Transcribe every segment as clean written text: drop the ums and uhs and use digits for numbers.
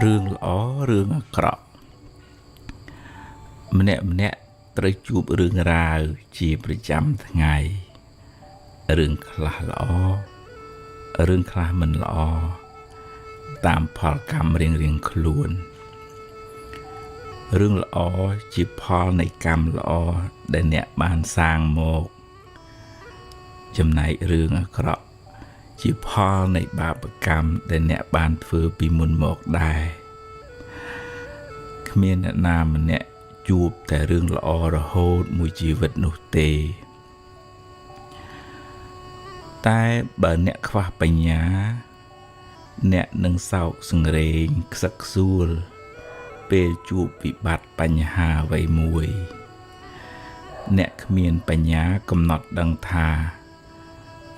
រឿងល្អរឿងអាក្រក់ម្នាក់ត្រូវជួបរឿងរ៉ាវជាប្រចាំថ្ងៃរឿងខ្លះល្អរឿងខ្លះមិនល្អតាមផលកម្មរៀងខ្លួនរឿងល្អជាផលនៃកម្មល្អដែលអ្នកបានសាងមកចំណែករឿងអាក្រក់ជាផលនៃបាបកម្មដែលអ្នកបានធ្វើពីមុនមកដែរគ្មានអ្នកណាម្នាក់ជួបតែរឿងល្អរហូតមួយជីវិតនោះទេតែបើអ្នកខ្វះបញ្ញាអ្នកនឹងសោកសង្រេងខ្សឹកខ្សួលពេលជួបវិបត្តិបញ្ហាអ្វីមួយអ្នកគ្មានបញ្ញាកំណត់ដឹងថា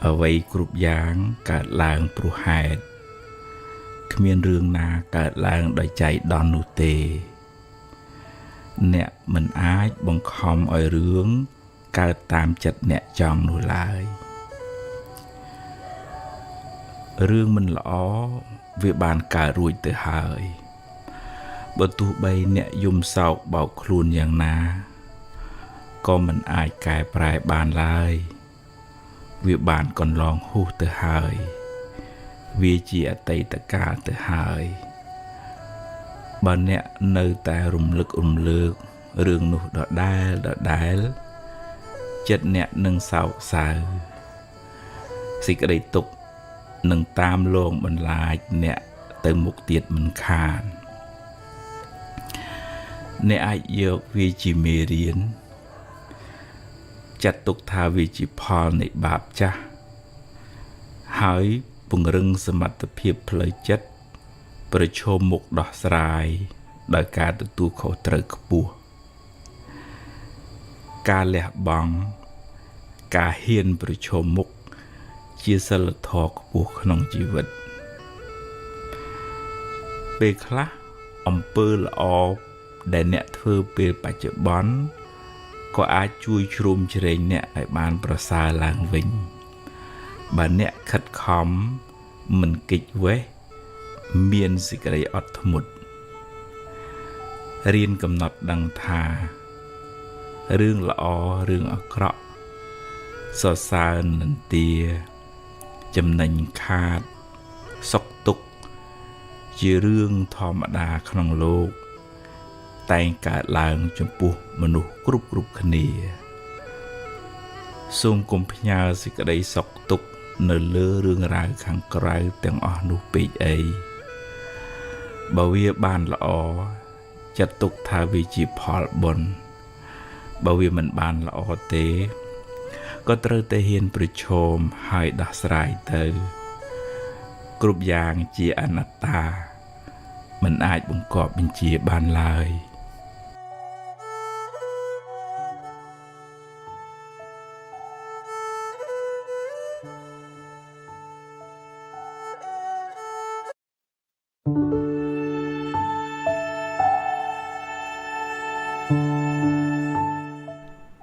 អ្វីគ្រប់យ៉ាងកើតឡើងព្រោះហេតុគ្មានរឿងណាកើតឡើងដោយចៃដន្យនោះទេអ្នកមិនអាចបង្ខំឲ្យរឿងកើតតាមចិត្តអ្នកចង់នោះឡើយរឿងមិនល្អវាបានកើតរួចទៅហើយបើទោះបីអ្នកយំសោកបោកខ្លួនយ៉ាងណាក៏មិនអាចកែប្រែបានឡើយវាបានកន្លងហួសទៅហើយវាជាអតីតកាលទៅហើយបើអ្នកនៅតែរំលឹករំលើករឿងនោះដដែលចិត្តអ្នកនឹងសោកសៅសេចក្តីទុក្ខនឹងតាមលងបន្លាចអ្នកទៅមុខទៀតមិនខានអ្នកអាចយកវាជាមេរៀនចាត់ទុកថាវាជាផលនៃបាបចាស់ហើយពង្រឹងសមត្ថភាពផ្លូវចិត្តប្រឈមមុខដោះស្រាយដោយការទទួលខុសត្រូវខ្ពស់ការលះបង់ការហ៊ានប្រឈមមុខជាសិលធម៌ខ្ពស់ក្នុងជីវិតពេលខ្លះអំពើល្អដែលអ្នកធ្វើពេលបច្ចុប្បន្នក៏អាចជួយជ្រោមជ្រែងអ្នកឲ្យបានប្រសើរឡើងវិញបើអ្នកខិតខំមិនគេចវេះមានសេចក្តីអត់ធ្មត់រៀនកំណត់ដឹងថារឿងល្អរឿងអាក្រក់សរសើរនន្ទាចំណេញខាតសុខទុក្ខជារឿងធម្មតាក្នុងលោកតែងកើតឡើងចំពោះមនុស្សគ្រប់គ្នាសូមកុំផ្ញើសេចក្តីសុខទុក្ខនៅលើរឿងរ៉ាវខាងក្រៅទាំងអស់នោះពេកអីបើវាបានល្អចាត់ទុកថាវាជាផលបុណ្យបើវាមិនបានល្អទេក៏ត្រូវតែហ៊ានប្រឈមហើយដោះស្រាយទៅគ្រប់យ៉ាងជាអនត្តាមិនអាចបង្គាប់បញ្ជាបានឡើយ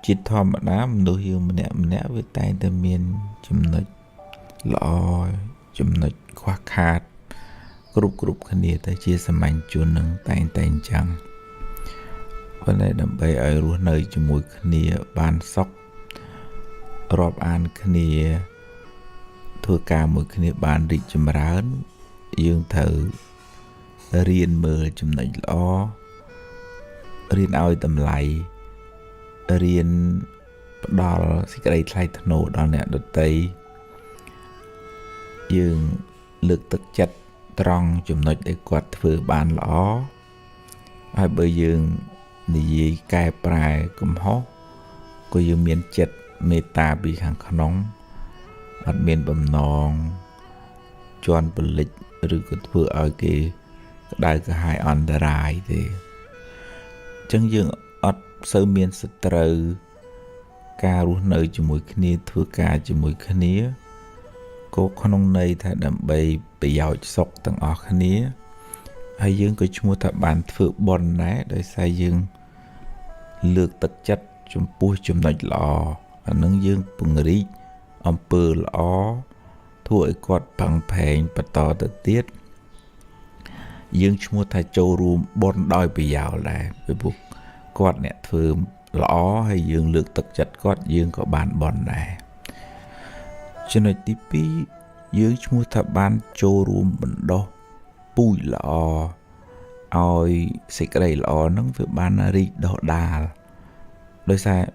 ជាធម្មតាមនុស្សយើងម្នាក់វាតែងតែមានចំណុចល្អចំណុចខ្វះខាតគ្រប់គ្នាតែជាសាមញ្ញជននឹងតែងតែអញ្ចឹងប៉ុន្តែដើម្បីឲ្យរស់នៅជាមួយគ្នាបានសុខរាប់អានគ្នាធ្វើការមួយគ្នាបានរីកចម្រើនយើងត្រូវរៀនមើលចំណុចល្អរៀនឲ្យតម្លៃរៀនផ្ដល់សេចក្តីថ្លៃថ្នូរដល់អ្នកដទៃយើងលើកទឹកចិត្តត្រង់ចំណុចដែលគាត់ធ្វើបានល្អហើយបើយើងនិយាយកែប្រែកំហុសក៏យើងមានចិត្តមេត្តាពីខាងក្នុងអត់មានបំណងជន់ពលិចឬក៏ធ្វើឲ្យគេក្តៅក្រហាយអន្តរាយទេអញ្ចឹងយើងអត់សូវមានសត្រូវការរស់នៅជាមួយគ្នាធ្វើការជាមួយគ្នាក៏ក្នុងន័យថាដើម្បីប្រយោជន៍សុខទាំងអស់គ្នាហើយយើងក៏ឈ្មោះថាបានធ្វើបុណ្យដែរដោយសារយើងលើកទឹកចិត្តចំពោះចំណុចល្អអានឹងយើងពង្រីកអំពើល្អធ្វើឲ្យគាត់ផឹងផែងបន្តទៅទៀត dương mua thay châu rùm bon đòi bị giàu lại với buộc quạt nè thường lõ hay dương lược tật chặt quạt dương có bàn bon này cho nên tí pi dương mua thay ban châu rùm bẩn đo bùi lọ oi xịt cái lọ nó với ban ri đỏ đà đôi xa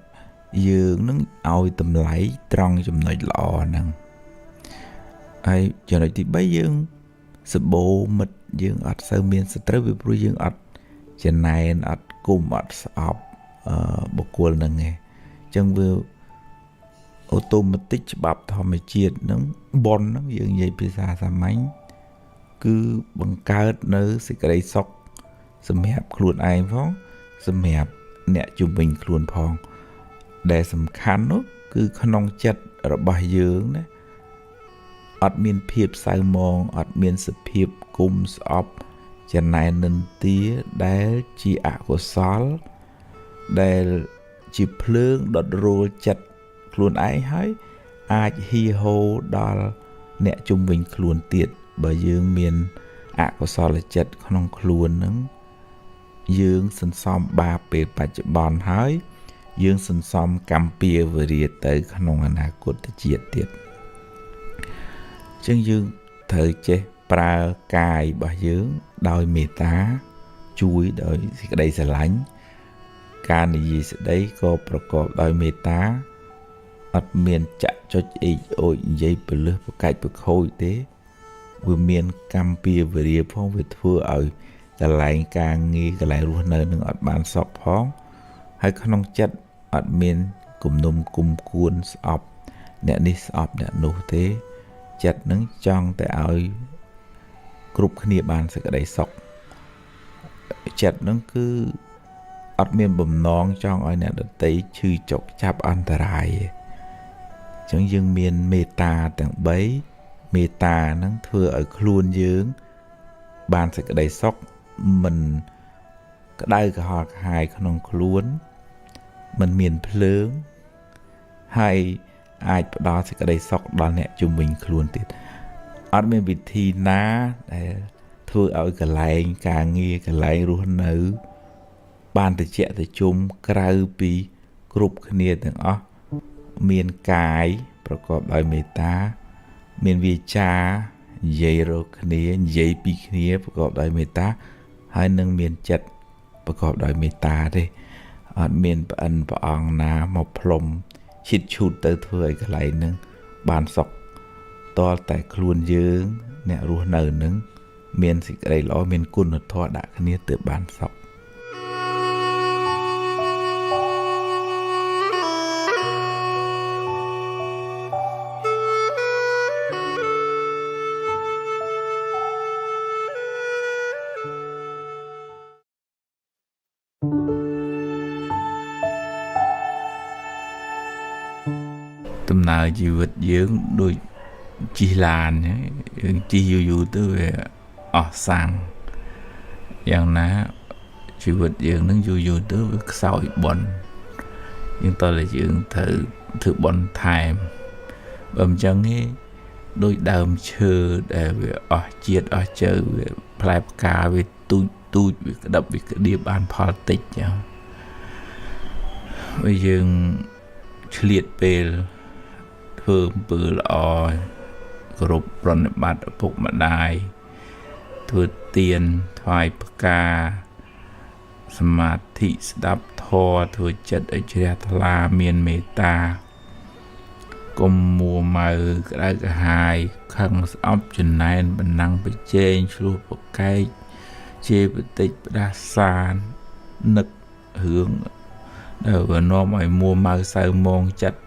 dương nó oi tầm lấy trong chùm nội lọ nằng ai cho nên tí bây dương sự bố mật dương ắt sơ miên sự trớ với bố dương ắt trên này ắt cùng ắt sọp bộ quân nâng nghe chân vừa automatic bạp thò mày chiết nó bon nó dương dây pizza xa mánh cứ bằng cao nơi sẽ cái đây sọc xâm hẹp khuôn ai phóng xâm hẹp nẹ chung mình khuôn phong để xâm khán nó cứ khăn nông chất ở bài dương đấy ọt miên phiếp sai mong ọt miên sự phiếp cung sọp chân này nâng tía để chi ạ của xóa để chỉ phương đọt rô chật khuôn ai hơi ai hi hô đó nẹ chung mình khuôn tiệt bởi dương miền ạ của xóa là chật không khuôn nâng dương sinh xóm ba bệt bà chợ bòn hơi dương sinh xóm cam bia vừa riêng tới không anh hạ cột chiết tiệt chân dương thời chế pra cài bà dương đòi mê tá chui đòi đây sẽ lánh ca này gì sẽ đấy cóประกอบ đòi mê tá ọt miền chạ cho ý ôi dây bởi lướt bởi cách bởi khôi thế vừa miền cam bia vừa riêng phong về thua ở cái lại càng nghi cái lại luôn nơi nâng ọt bàn sọc phong hay khả năng chất ọt miền cùng nôm cùng cuốn sọp nè đi sọp nè nô thế chất nâng trong tại ơi group khnia bàn sẽ cái đấy sọc chất nâng cứ ọt miền bầm nón trong ơi nè đợt tấy chư chọc chạp an tài chẳng dương miền mê ta tặng bấy mê ta nâng thưa ở khuôn dương bàn sẽ cái đấy sọc mình cái đây cái họ hài không khuôn mình miền phướng hay ai đó sẽ cái đây sọc đó nè chúng mình khuôn tiết ở bên vị thi ná để thưa ở cái lại càng nghe cái lại luôn nữ bàn thì trẻ thì chung krau pi group khniaទាំងអស់មានកាយប្រកបដោយមេត្តាមានវាចានិយាយរកគ្នានិយាយពីគ្នាប្រកបដោយមេត្តាហើយនឹងមានចិត្តប្រកបដោយមេត្តាទេអត់មានប្អិនព្រះអង្គណាមកផ្លុំឈិតឈូតទៅធ្វើឲ្យកន្លែងហ្នឹងបានសុខតលតែខ្លួនយើងអ្នករស់នៅហ្នឹងមានសេចក្តីល្អមានគុណធម៌ដាក់គ្នាទើបបានសុខដំណើរជីវិតយើងដូចជិះឡានយើងជិះយូរទៅវាអស់សាំងយ៉ាងណាជីវិតយើងនឹងយូរទៅវាខ្សោយបន់យើងតើយើងត្រូវធ្វើបន់ថែមបើមិនចឹងទេដូចដើមឈើដែលវាអស់ជាតិអស់ជើវាផ្លែផ្កាវាទូចវាក្តាប់វាក្តៀបបានផលតិចចឹងហើយយើងឆ្លៀតពេលធ្វើអំពើល្អគ្រប់ប្រណិប័តឪពុកម្ដាយធ្វើទានថ្វាយផ្កាសមាធិស្ដាប់ធម៌ធ្វើចិត្តឲ្យជ្រះថ្លាមានមេត្តាកុំមួម៉ៅក្តៅក្រហាយខឹងស្អប់ចំណែនបណ្ណាំងប្រជែងឆ្លោះប្រកែកជេរបតិចផ្ដាសាននឹករឿងដែលវានាំឲ្យមួម៉ៅសៅមងចិត្ត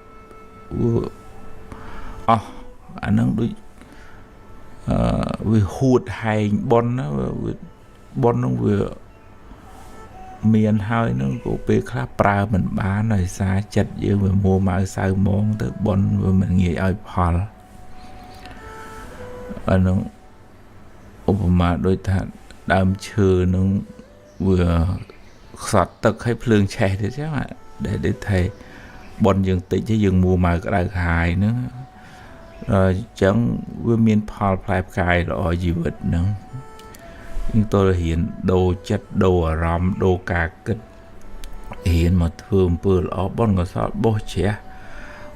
អស់អាហ្នឹងដូចវាហួតហែងបនណាបនហ្នឹងវាមានហើយហ្នឹងក៏ពេលខ្លះប្រើមិនបានដោយសារចិត្តយើងវាមួម៉ៅសៅមងទៅបនវាមិនងាយឲ្យផលអាហ្នឹងឧបមាដូចថាដើមឈើហ្នឹងវាខ្សត់ទឹកឲ្យភ្លើងឆេះទៅចឹងដែលថាបនយើងតិចទេយើងមួម៉ៅក្តៅក្រហាយហ្នឹងអញ្ចឹងវាមានផលផ្លែផ្កាយល្អជីវិតហ្នឹង nhưng tôi hiện đồ chất đồ rắm đồ cà kích hiện mà thường bữa ở bọn người sao bố trẻ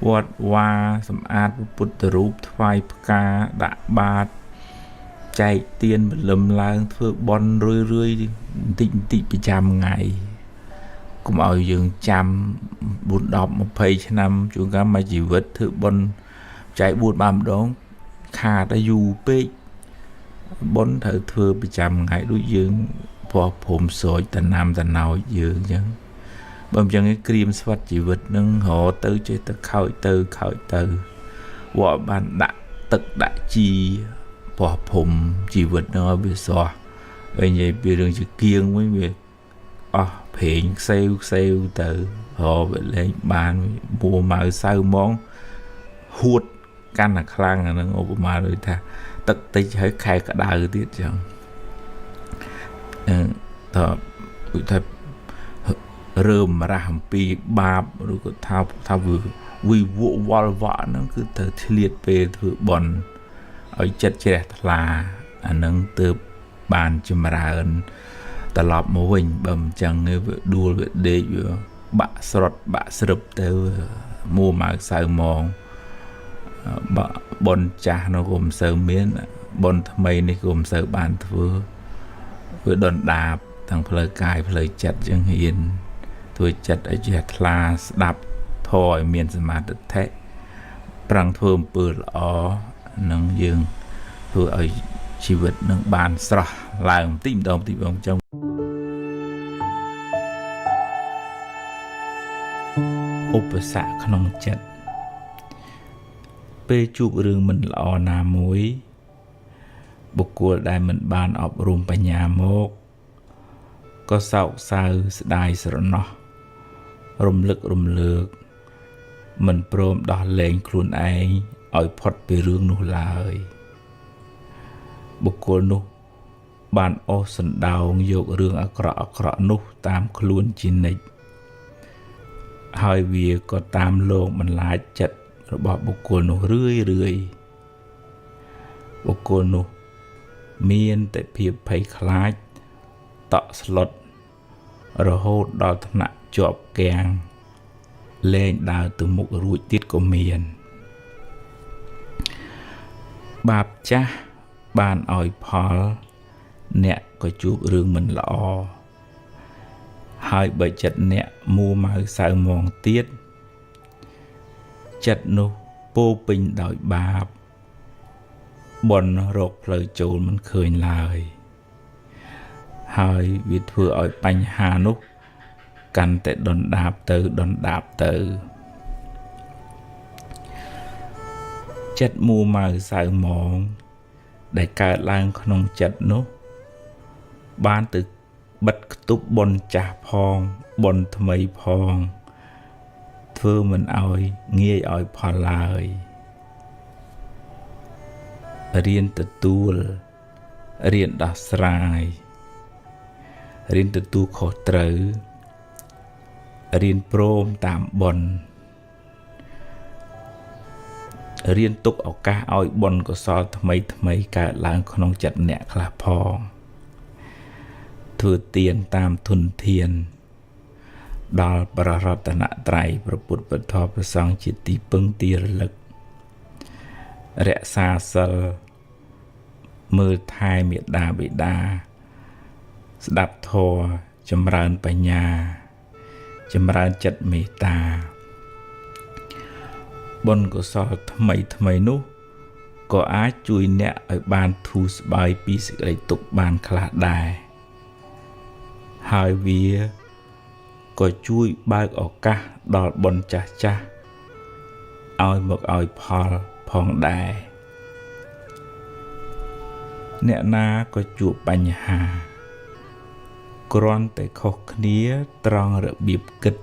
vọt qua sầm át bút rúp phai ca đã ba chạy tiền lầm lang thưa bon rươi tịnh tịnh bị trăm ngày cũng ở dương trăm bút đọc một phây năm chúng ta mà chỉ vật thưa bon chạy bút bám đó khá đã dù bê bon thở thưa bị trăm ngày đối dương phò phồm sôi tận nam tận nào dương chứ bầm chân cái cream swat chỉ vật nâng họ tới chơi tới khởi từ vợ bạn đã tật đã chi bỏ phồm chỉ vật nó bị xóa vậy vậy bị đường chỉ kiêng với việc phèn sale từ họ về lên bàn mua mà sao món hút căn là khang là nó ốp mà rồi ta tật tích hơi khai cả đời tiết chẳng thọ thật rơm ra hầm pi ba rồi có thao vừa vì vụ vợ vợ nó cứ thật liệt về thử bòn ở chất trẻ là nâng từ bàn cho mà ra ơn ta lọp mô hình bầm chẳng đua để bạ srập tới mua mà sao mòn bòn cha nó gồm sơ miến bòn thầm mây này gồm sơ bàn vừa đòn đạp thằng phơi cài phơi chặt chẳng hiền thôi chặt ở chặt là đạp thôi miền sầm mát thế prang thơm bự ó nâng dương thôi ởชีวิตnâng bàn sra làm tìm đồng trongឧបសគ្គក្នុងចិត្តពេលជួបរឿងមិនល្អណាមួយបុគ្គលដែលមិនបានអប់រំបញ្ញាមកក៏សោកសៅស្ដាយស្រណោះរំលឹករំលើកមិនព្រមដោះលែងខ្លួនឯងឲ្យផុតពីរឿងនោះឡើយបុគ្គលនោះបានអូសសណ្ដោងយករឿងអាក្រក់នោះតាមខ្លួនជានិច្ចហើយវាក៏តាមលោកបន្លាចចិត្តរបស់បុគ្គលនោះរឿយបុគ្គលនោះមានតែភាពភ័យខ្លាចតក់ស្លុតរហូតដល់ថ្នាក់ជាប់គាំងលែងដើរទៅមុខរួចទៀតក៏មានបាបចាស់បានឲ្យផលអ្នកក៏ជួបរឿងមិនល្អហើយបើចិត្តអ្នកមួម៉ៅសៅមងទៀតចិត្តនោះពោពេញដោយបាបបនរកផ្លូវចូលមិនឃើញឡើយហើយវាធ្វើឲ្យបញ្ហានោះកាន់តែដុនដាបទៅចិត្តមួម៉ៅសៅមងដែលកើតឡើងក្នុងចិត្តនោះបានទៅបិទខ្ទប់បនចាស់ផងបនថ្មីផងធ្វើមិនឲ្យងាយឲ្យផលឡើយរៀនទទួលរៀនដោះស្រាយរៀនទទួលខុសត្រូវរៀនព្រមតាមបនរៀនទុកឱកាសឲ្យបនកុសលថ្មីកើតឡើងក្នុងចិត្តអ្នកខ្លះផងធ្វើទានតាមធនធានដល់ព្រះរតនត្រ័យព្រះពុទ្ធពធព្រះសង្ឃជាទីពឹងទីរលឹករក្សាសិលមើលថែមេដាបិតាស្ដាប់ធម៌ចម្រើនបញ្ញាចម្រើនចិត្តមេត្តាបុណ្យកុសលថ្មីនោះក៏អាចជួយអ្នកឲ្យបានធូរស្បើយពីសេចក្តីទុក្ខបានខ្លះដែរហើយវាក៏ជួយបើកឱកាសដល់បុណ្យចាស់ឲ្យមកឲ្យផលផងដែរអ្នកណាក៏ជួបបញ្ហាគ្រាន់តែខុសគ្នាត្រង់របៀបគិត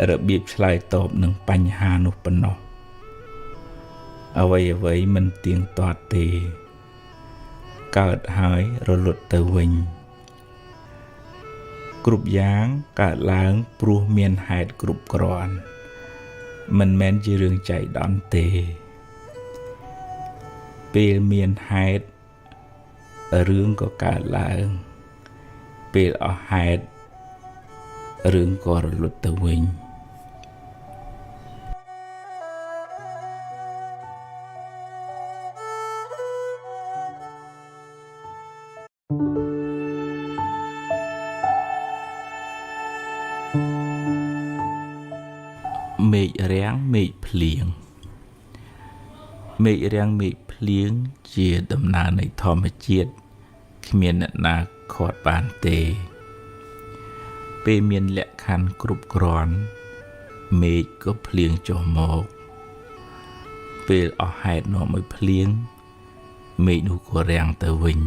របៀបឆ្លើយតបនឹងបញ្ហានោះប៉ុណ្ណោះអ្វីមិនទៀងទាត់ទេកើតហើយរលត់ទៅវិញគ្រប់យ៉ាងកើតឡើងព្រោះមានហេតុគ្រប់គ្រាន់មិនមែនជារឿងចៃដន្យទេពេលមានហេតុ rương có cả làng bê ở hạt rương có luật tờ vinh mệt ráng mệt phlieng mệt ráng mệt phlieng chia đầm nàในธรรมជាតិគ្មានអ្នកណាខាត់បានទេពេលមានលក្ខខណ្ឌគ្រប់គ្រាន់មេឃក៏ភ្លៀងចុះមកពេលអស់ហេតុនាំឲ្យភ្លៀងមេឃនោះក៏រាំងទៅវិញ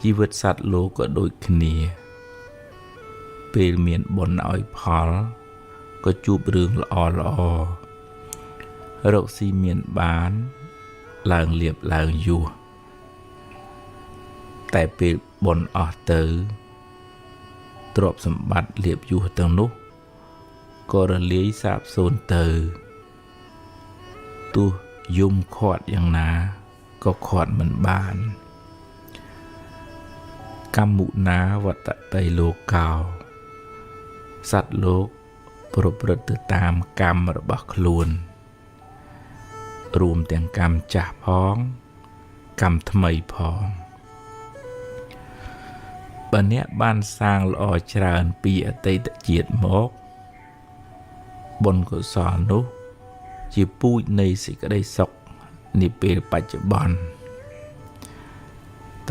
ជីវិតសត្វលោកក៏ដូចគ្នាពេលមានបុណ្យឲ្យផលក៏ជួបរឿងល្អរកស៊ីមានបានឡើងលៀបឡើងយួរតែពេលបុណ្យអស់ទៅទ្រព្យសម្បត្តិលៀបយួរទាំងនោះក៏រលាយសាបសូន្យទៅទោះយំខាត់យ៉ាងណាក៏ខាត់មិនបានកម្មមុណាវតតៃលោកោសត្វលោកប្រព្រឹត្តទៅតាមកម្មរបស់ខ្លួនរួមទាំងកម្មចាស់ផងកម្មថ្មីផងបើអ្នកបានសាងល្អច្រើនពីអតីតជាតិមកបុណ្យកុសលនោះជាពូជនៃសេចក្តីសុខនាពេលបច្ចុប្បន្ន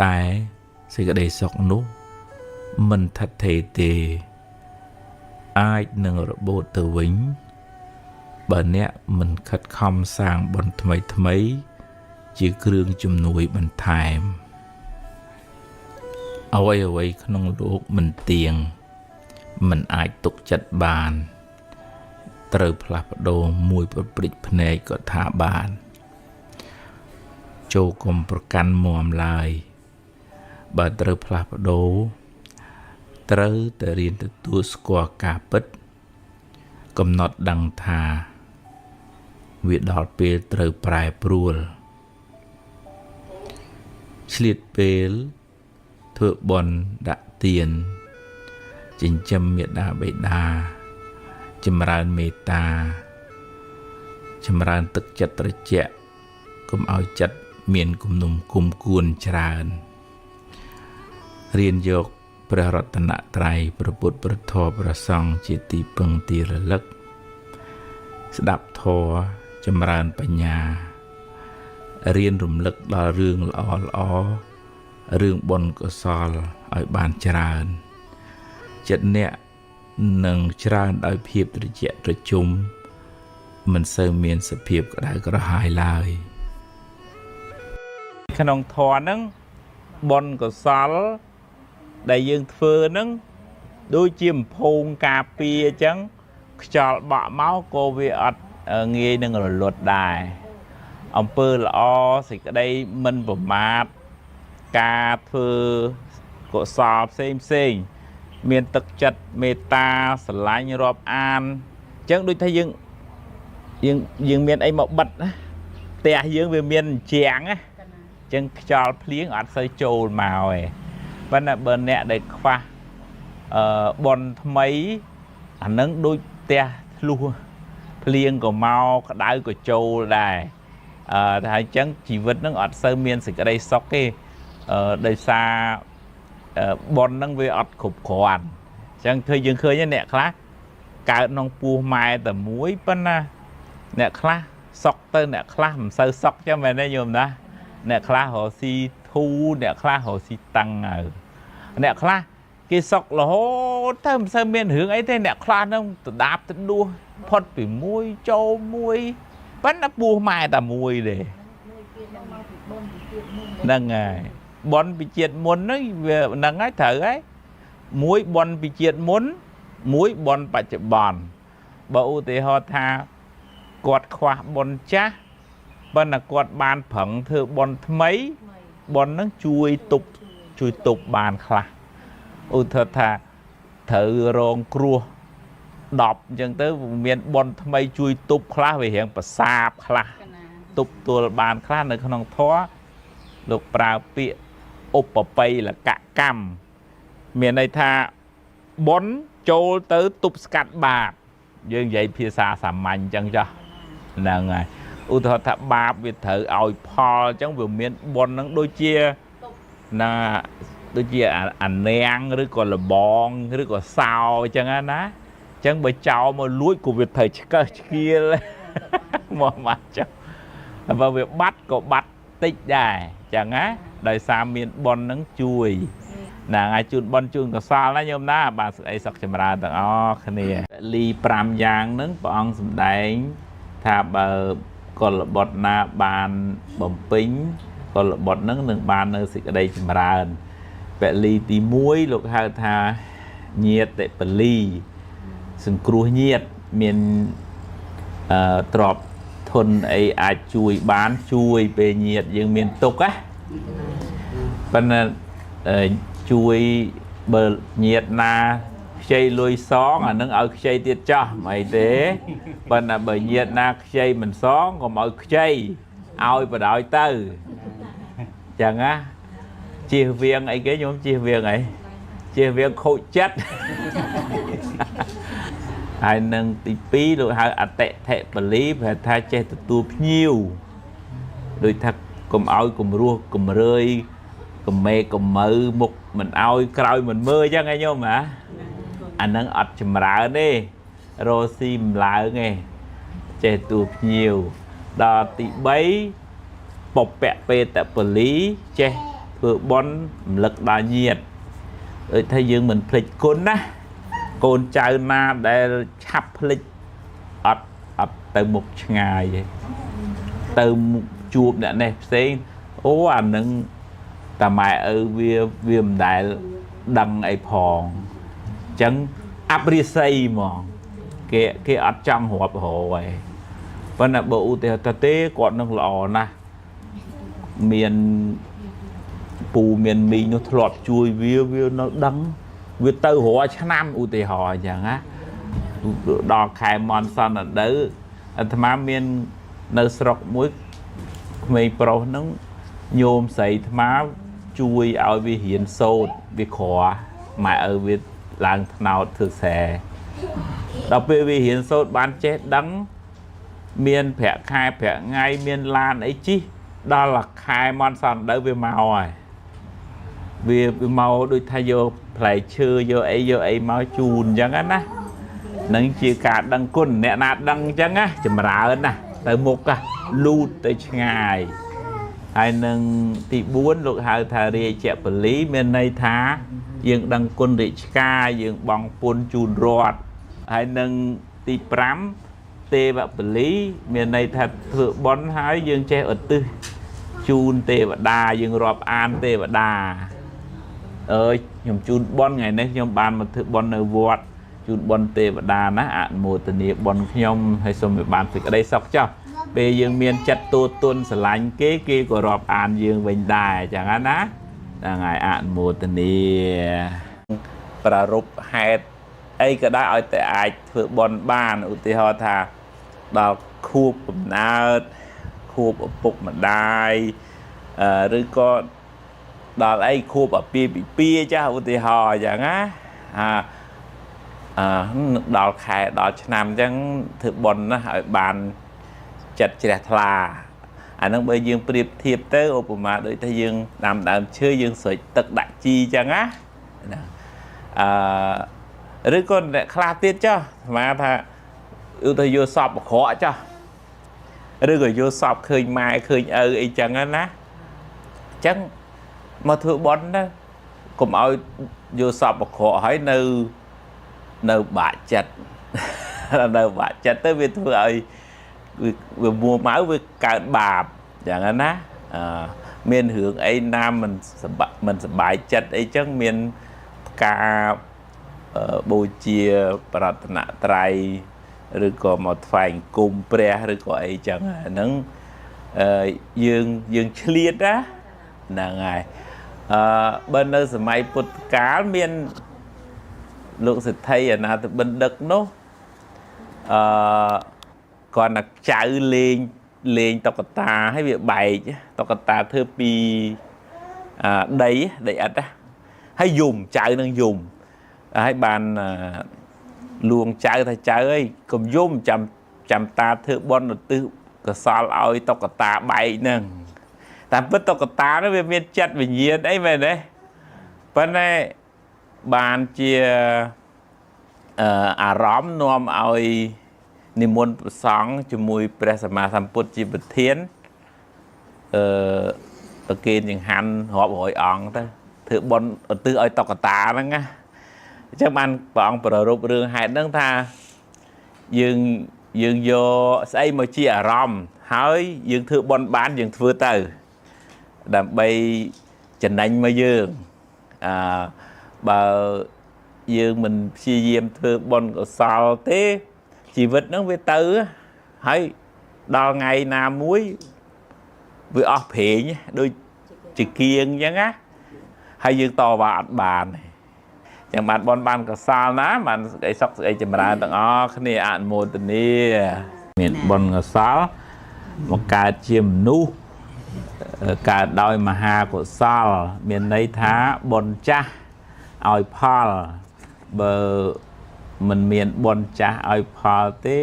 តែសេចក្តីសុខនោះមិនថិតថេរទេអាចនឹងរបូតទៅវិញបើអ្នកមិនខិតខំសាងបុណ្យថ្មីជាគ្រឿងជំនួយបន្ថែមអ្វីក្នុងលោកមិនទៀងមិនអាចទុកចិត្តបានត្រូវផ្លាស់ប្ដូរមួយប្រព្រឹត្តភ្នែកក៏ថាបានចូលកុំប្រកាន់មាំឡើយបើត្រូវផ្លាស់ប្ដូរត្រូវតែរៀនទទួលស្គាល់ការពិតកំណត់ដឹងថាវាដល់ពេលត្រូវប្រែប្រួលឆ្លៀតពេលធ្វើបុណ្យដាក់ទានចិញ្ចឹមមេដាបេដាចម្រើនមេត្តាចម្រើនទឹកចិត្តត្រជាក់កុំឲ្យចិត្តមានគំនុំគុំគួនច្រើនរៀនយកព្រះរតនត្រ័យព្រះពុទ្ធព្រះធម៌ព្រះសង្ឃជាទីពឹងទីរលឹកស្ដាប់ធម៌ចម្រើនបញ្ញារៀនរំលឹកដល់រឿងល្អរឿងបុណ្យកុសលឲ្យបានច្រើនចិត្តអ្នកនឹងច្រើនដោយភាពត្រជាក់ត្រជុំមិនសូវមានសភាពក្តៅក្រហាយឡើយក្នុងធម៌ហ្នឹងបុណ្យកុសលដែលយើងធ្វើហ្នឹងដូចជាបំភងការពារអញ្ចឹងខ្យល់បក់មកក៏វាអត់ងាយនឹងរលត់ដែរអំពើល្អសេចក្តីមិនប្រមាទការធ្វើកុសលផ្សេងមានទឹកចិត្តមេត្តាស្រឡាញ់រាប់អានអញ្ចឹងដូចថាយើងមានអីមកបិទណាផ្ទះយើងវាមានជាងណាអញ្ចឹងខ្យល់ភ្លៀងអត់សូវចូលមកទេប៉ុន្តែបើអ្នកដែលខ្វះបុណ្យថ្មីអានឹងដូចផ្ទះធ្លុះភ្លៀងក៏មកក្តៅក៏ចូលដែរតែអញ្ចឹងជីវិតនឹងអត់សូវមានសេចក្តីសុខទេដោយសារបុណ្យនឹងវាអត់គ្រប់គ្រាន់អញ្ចឹងធ្វើយើងឃើញអ្នកខ្លះកើតក្នុងពោះម៉ែតែមួយប៉ុន្តែអ្នកខ្លះសុខទៅអ្នកខ្លះមិនសូវសុខចឹងមែនទេញោមណាអ្នកខ្លះរកស៊ីធូរអ្នកខ្លះរកស៊ីតាំងហើយអ្នកខ្លះគេសុខរហូតទៅមិនសូវមានរឿងអីទេអ្នកខ្លះនឹងដដាបទៅដួសផុតពីមួយចូលមួយប៉ុន្តែពោះម៉ែតែមួយទេហ្នឹងហើយបុណ្យពីជាតិមុនហ្នឹងវាហ្នឹងហើយត្រូវហើយមួយបុណ្យពីជាតិមុនមួយបុណ្យបច្ចុប្បន្នបើឧទាហរណ៍ថាគាត់ខ្វះបុណ្យចាស់ប៉ុន្តែគាត់បានប្រឹងធ្វើបុណ្យថ្មីបុណ្យហ្នឹងជួយទប់បានខ្លះឧទាហរណ៍ថាត្រូវរងគ្រោះ10អញ្ចឹងទៅមានបុណ្យថ្មីជួយទប់ខ្លះវារៀងប្រសាបខ្លះទប់ទល់បានខ្លះនៅក្នុងធម៌ លោកប្រើពាក្យឧបបិលកកម្មមានន័យថាបុណ្យចូលទៅទប់ស្កាត់បាបយើងនិយាយភាសាសាមញ្ញអញ្ចឹងចាស់ហ្នឹងហើយឧទាហរណ៍ថាបាបវាត្រូវឲ្យផលអញ្ចឹងវាមានបុណ្យហ្នឹងដូចជាណាដូចជាអានាងឬក៏លបងឬក៏សោអញ្ចឹងណាអញ្ចឹងបើចោលមកលួចក៏វាត្រូវឆ្កឹះឆ្កៀលមកមកចុះបើវាបាត់ក៏បាត់តិចដែរអញ្ចឹងណាដោយសារមានបុណ្យហ្នឹងជួយណាឲ្យជូនបុណ្យជូនកសលណាញោមណាបាទស្អីសុខចម្រើនទាំងអស់គ្នាលី5យ៉ាងហ្នឹងព្រះអង្គសម្ដែងថាបើកុលបុត្រណាបានបំពេញកុលបុត្រហ្នឹងនឹងបាននៅសេចក្តីចម្រើនពលីទី1លោកហៅថាញាតិពលីសង្គ្រោះញាតិមានទ្រព្យធនអីអាចជួយបានជួយពេលញាតិយើងមានទុក្ខណាប៉ុន្តែជួយបើញាតិណាខ្ចីលុយសងអានឹងឲ្យខ្ចីទៀតចោះមិនអីទេប៉ុន្តែបើញាតិណាខ្ចីមិនសងកុំឲ្យខ្ចីឲ្យបដ ாய் ទៅចឹងណាជៀសវាងអីគេញោមជៀសវាងអីជៀសវាងខូចចិត្តហើយនឹងទី2លោកហៅអតិថិពលីប្រែថាចេះទទួលភ្ញៀវដូចថាកុំឲ្យគំរោះគំរើយកំមេកំមើមុខមិនឲ្យក្រោយមិនមើលអញ្ចឹងឯងញោមណាអានឹងអត់ចម្រើនទេរស់ស៊ីម្ឡើងទេចេះទទួលភ្ញៀវដល់ទី3ពពៈពេតពលីចេះធ្វើបុណ្យរំលឹកដល់ញាតិដូចថាយើងមិនភ្លេចគុណណាកូនចៅណាដែលឆាប់ភ្លេចអត់ទៅមុខឆ្ងាយទេទៅជួបអ្នកនេះផ្សេងអូអានឹងតាម៉ែឪវាមិនដែលដឹងអីផងអញ្ចឹងអបរិស័យហ្មងគេអត់ចង់រាប់រហឯងប៉ុន្តែបើឧទាហរណ៍ទៅទេគាត់នឹងល្អណាស់មានពូមានមីងនោះធ្លាប់ជួយវានៅដឹងវាទៅរាល់ឆ្នាំឧទាហរណ៍អញ្ចឹងណាដល់ខែមនសន្តិដៅអាត្មាមាននៅស្រុកមួយក្មេងប្រុសហ្នឹងញោមស្រីអាត្មាជួយឲ្យវារៀនសូត្រវាក្រម៉ែឪវាឡើងថ្នោតធ្វើខ្សែដល់ពេលវារៀនសូត្របានចេះដឹងមានប្រាក់ខែប្រាក់ថ្ងៃមានឡានអីជិះដល់ខែមនសន្តិដៅវាមកហើយវាមកដូចថាយកផ្លែឈើយកអីមកជូនអញ្ចឹងណានឹងជាការដឹងគុណអ្នកណាដឹងអញ្ចឹងណាចម្រើនណាទៅមុខលូតទៅឆ្ងាយហើយនឹងទី4លោកហៅថារាជពលីមានន័យថាយើងដឹងគុណរាជការយើងបង់ពន្ធជូនរដ្ឋហើយនឹងទី5ទេវពលីមានន័យថាធ្វើបុណ្យហើយយើងចេះឧទ្ទិសជូនទេវតាយើងរាប់អានទេវតាខ្ញុំជូនបុណ្យថ្ងៃនេះខ្ញុំបានមកធ្វើបុណ្យនៅវត្តជូនបុណ្យទេវតាណាអនុមោទនាបុណ្យខ្ញុំហើយសូមឲ្យបានសេចក្តីសុខចុះពេលយើងមានចិត្តទូទុនស្រឡាញ់គេក៏រាប់អានយើងវិញដែរចឹងណាហ្នឹងហើយអនុមោទនាប្រារព្ធហេតុអីក៏ដែរឲ្យតែអាចធ្វើបុណ្យបានឧទាហរណ៍ថាដល់ខួបកំណើតខួបឪពុកម្ដាយឬក៏ដល់អីខួបអាពាហ៍ពិពាហ៍ចាស់ឧទាហរណ៍ចឹងណាដល់ខែដល់ឆ្នាំអញ្ចឹងធ្វើបុណ្យណាឲ្យបានចិត្តជ្រះថ្លាអាហ្នឹងបើយើងប្រៀបធៀបទៅឧបមាដូចថាយើងដាំដើមឈើយើងស្រោចទឹកដាក់ជីអញ្ចឹងណាឬក៏អ្នកខ្លះទៀតចុះស្មានថាឧទាហរណ៍យកសពអក្រក់ចុះឬក៏យកសពឃើញម៉ែឃើញឪអីចឹងណាអញ្ចឹងមកធ្វើបុណ្យណាកុំឲ្យយកសពអក្រក់ហើយនៅបាក់ចិត្តនៅបាក់ចិត្តទៅវាធ្វើឲ្យវាមួម៉ៅវាកើតបាបយ៉ាងណាមានរឿងអីណាមិនសប្បាយចិត្តអីចឹងមានការបូជាប្រតនត្រ័យឬក៏មកថ្វាយអង្គមព្រះឬក៏អីចឹងហ្នឹងយើងឆ្លៀតណាហ្នឹងហើយបើនៅសម័យពុទ្ធកាលមានលោកសិទ្ធិអាណាទៅបណ្ឌិតនោះគាត់ណាចៅលេង lên tộc ta hay việc bày tộc ta thưa pi đấy để ăn á hay dùng chạy đang dùng hay bàn luồng chạy thay chạy ấy cùng dùng chầm chầm ta thưa bon được tư cái sao ơi tộc ta bày nè ta biết tộc ta nó về miền chặt về nhiên đấy về đấy bên này bàn chia rõm nôm ơiนิมนต์ព្រះសង្ឃជាមួយព្រះសម្មាសម្ពុទ្ធជាប្រធានប្រគេនចង្ហាន់រាប់រយអង្គទៅធ្វើបុណ្យឧទ្ទិសឲ្យតុក្កតាហ្នឹងណាអញ្ចឹងបានព្រះអង្គប្ររពរឿងហេតុហ្នឹងថាយើងយកស្អីមកជាអារម្មណ៍ហើយយើងធ្វើបុណ្យបានយើងធ្វើទៅដើម្បីចំណេញមកយើងបើយើងមិនព្យាយាមធ្វើបុណ្យកុសលទេជីវិតហ្នឹងវាទៅហើយដល់ថ្ងៃណាមួយវាអស់ព្រេងដូចជាគៀងអញ្ចឹងណាហើយយើងតវ៉ាអត់បានអញ្ចឹងបានបនបានកសលណាបានស្អីសុខស្អីចម្រើនទាំងអស់គ្នាអនុមោទនាមានបនកសលមកកើតជាមនុស្សកើតដោយមហាកុសលមានន័យថាបនចាស់ឲ្យផលបើមិនមានបនចាស់ឲ្យផលទេ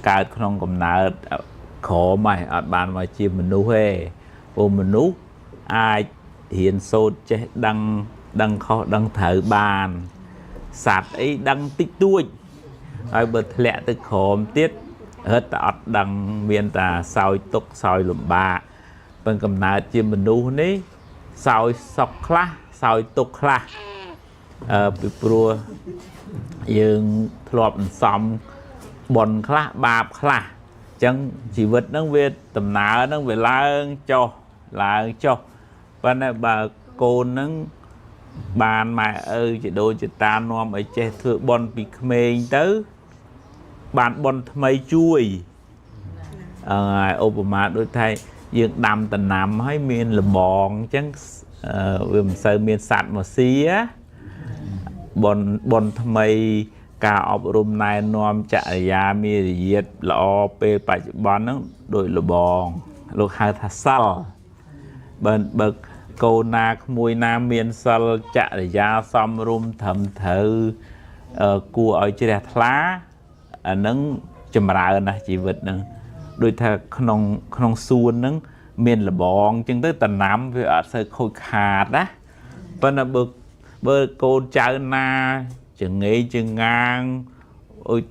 កើតក្នុងកំណើតក្រមហើយអត់បានមកជាមនុស្សទេព្រោះមនុស្សអាចរៀនសូត្រចេះដឹងខុសដឹងត្រូវបានសត្វអីដឹងតិចតួចហើយបើធ្លាក់ទៅក្រមទៀតរត់តែអត់ដឹងមានតែសោយទុក្ខសោយលំបាកប៉ុន្តែកំណើតជាមនុស្សនេះសោយសុខខ្លះសោយទុក្ខខ្លះពីព្រោះយើងធ្លាប់អន្សំបុណ្យខ្លះបាបខ្លះអញ្ចឹងជីវិតហ្នឹងវាដំណើរហ្នឹងវាឡើងចុះប៉ុន្តែបើកូនហ្នឹងបានម៉ែឪជាដូនជាតានាំឲ្យចេះធ្វើបុណ្យពីក្មេងទៅបានបុណ្យថ្មីជួយឧបមាដូចថាយើងដាំដំណាំហើយមានលបងអញ្ចឹងវាមិនសូវមានសត្វមកស៊ីបុណ្យថ្មីការអប់រំណែនាំចរិយាមារយាទល្អពេលបច្ចុប្បន្នហ្នឹងដោយលបងលោកហៅថាសិលបើកូនណាក្មួយណាមានសិលចរិយាសមរម្យត្រឹមត្រូវគួរឲ្យជ្រះថ្លាអាហ្នឹងចម្រើនណាស់ជីវិតហ្នឹងដូចថាក្នុងសួនហ្នឹងមានលបងអញ្ចឹងទៅតំណាំវាអត់សូវខូចខាតណាប៉ុន្តែបើកូនចៅណាចងេចងាងអុយ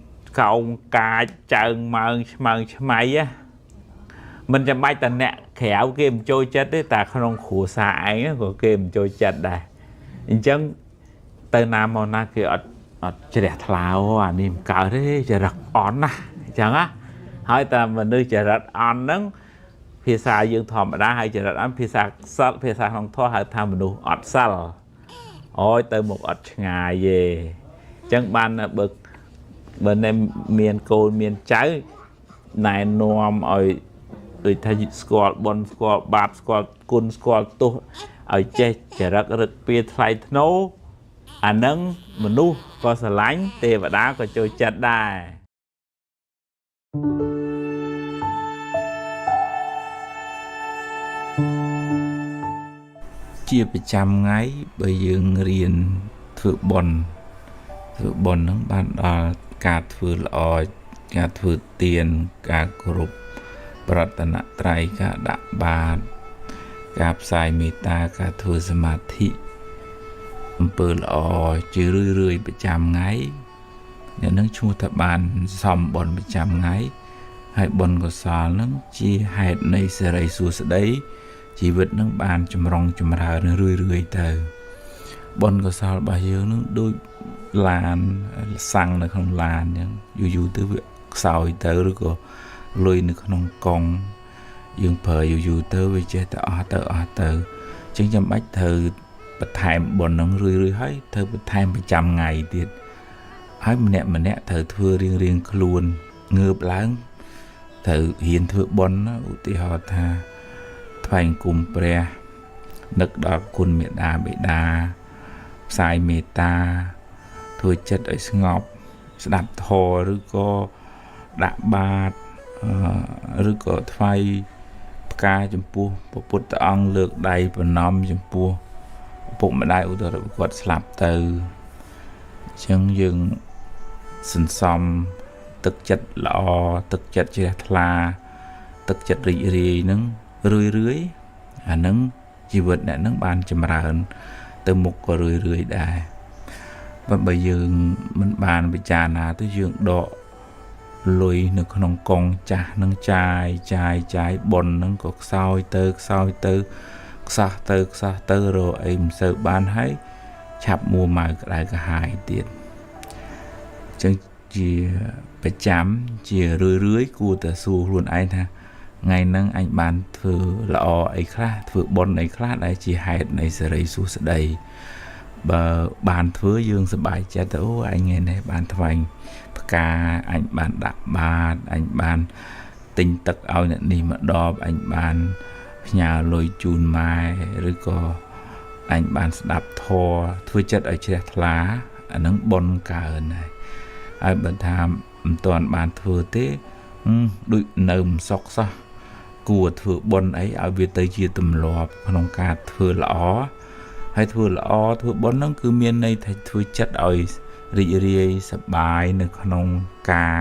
កោងកាចចើងម៉ើងឆ្មើងឆ្មៃមិនចាំបាច់តែអ្នកក្រៅគេមិនចូលចិត្តទេតែក្នុងគ្រួសារឯងក៏គេមិនចូលចិត្តដែរអញ្ចឹងទៅណាមកណាគេអត់ជ្រះថ្លាអានេះមិនកើតទេចរិតអន់ណាអញ្ចឹងណាហើយតែមនុស្សចរិតអន់ហ្នឹងភាសាយើងធម្មតាហើយចរិតអន់ភាសាសិលភាសាក្នុងធម៌ហៅថាមនុស្សអត់សិលអូយទៅមុខអត់ឆ្ងាយទេអញ្ចឹងបានបើមានកូនមានចៅណែនាំឲ្យដូចថាស្គាល់បុណ្យស្គាល់បាបស្គាល់គុណស្គាល់ទោសឲ្យចេះចរិតរឹកពីថ្លៃថ្នូរអានឹងមនុស្សក៏ស្រឡាញ់ទេវតាក៏ចូលចិត្តដែរជាប្រចាំថ្ងៃបើយើងរៀនធ្វើបុណ្យហ្នឹងបានដល់ការធ្វើល្អការធ្វើទានការគោរពប្រតនត្រ័យការដាក់បាតការផ្សាយមេត្តាការធ្វើសមាធិអំពើល្អជារឿយប្រចាំថ្ងៃអ្នកនឹងឈ្មោះថាបានសំបុណ្យប្រចាំថ្ងៃហើយបុណ្យកុសលនឹងជាហេតុនៃសេរីសួស្តីជីវិតនឹងបានចម្រុងចម្រើនរឿយទៅបុណ្យកុសលរបស់យើងនឹងដូចឡានសាំងនៅក្នុងឡានអញ្ចឹងយូរទៅវាខ្សោយទៅឬក៏លុយនៅក្នុងកង់យើងប្រើយូរទៅវាចេះតែអស់ទៅអញ្ចឹងចាំបាច់ត្រូវបន្ថែមបុណ្យនឹងរឿយហើយត្រូវបន្ថែមប្រចាំថ្ងៃទៀតហើយម្នាក់ត្រូវធ្វើរៀងខ្លួនងើបឡើងត្រូវហ៊ានធ្វើបុណ្យឧទាហរណ៍ថាថ្វាយគុំព្រះនឹកដល់គុណមេដាបិតាផ្សាយមេត្តាធ្វើចិត្តឲ្យស្ងប់ស្ដាប់ធម៌ឬក៏ដាក់បាត ឬក៏ថ្វាយផ្កាចំពោះព្រះពុទ្ធអង្គលើកដៃប្រណម្យចំពោះឪពុកម្ដាយឧទាហរណ៍គាត់ស្លាប់ទៅអញ្ចឹងយើងសន្សំទឹកចិត្តល្អទឹកចិត្តជ្រះថ្លាទឹកចិត្តរីករាយហ្នឹងរឿយអាហ្នឹងជីវិតអ្នកហ្នឹងបានចម្រើនទៅមុខក៏រឿយដែរបើយើងមិនបានពិចារណាទៅយើងដកលុយនៅក្នុងកងចាស់នឹងចាយប៉ុននឹងក៏ខ្សោយទៅខ្សោះទៅរកអីមិនសូវបានហើយឆាប់មួម៉ៅក្តៅក្រហាយទៀតអញ្ចឹងជាប្រចាំជារឿយគួរតែសួរខ្លួនឯងថាថ្ងៃហ្នឹងអញបានធ្វើល្អអីខ្លះធ្វើបុណ្យអីខ្លះដែលជាហេតុនៃសេរីសួស្តីបើបានធ្វើយើងសប្បាយចិត្តទៅអូអញថ្ងៃនេះបានថ្វាយផ្កាអញបានដាក់បាតអញបានទិញទឹកឲ្យអ្នកនេះមកដបអញបានផ្ញើលុយជូនម៉ែឬក៏អញបានស្ដាប់ធម៌ធ្វើចិត្តឲ្យជ្រះថ្លាអានឹងបុណ្យកើនហើយបើថាមិនទាន់បានធ្វើទេដូចនៅមិនសុខសោះគួរធ្វើបុណ្យអីឲ្យវាទៅជាទម្លាប់ក្នុងការធ្វើល្អហើយធ្វើល្អធ្វើបុណ្យហ្នឹងគឺមានន័យថាធ្វើចិត្តឲ្យរីករាយសប្បាយនៅក្នុងការ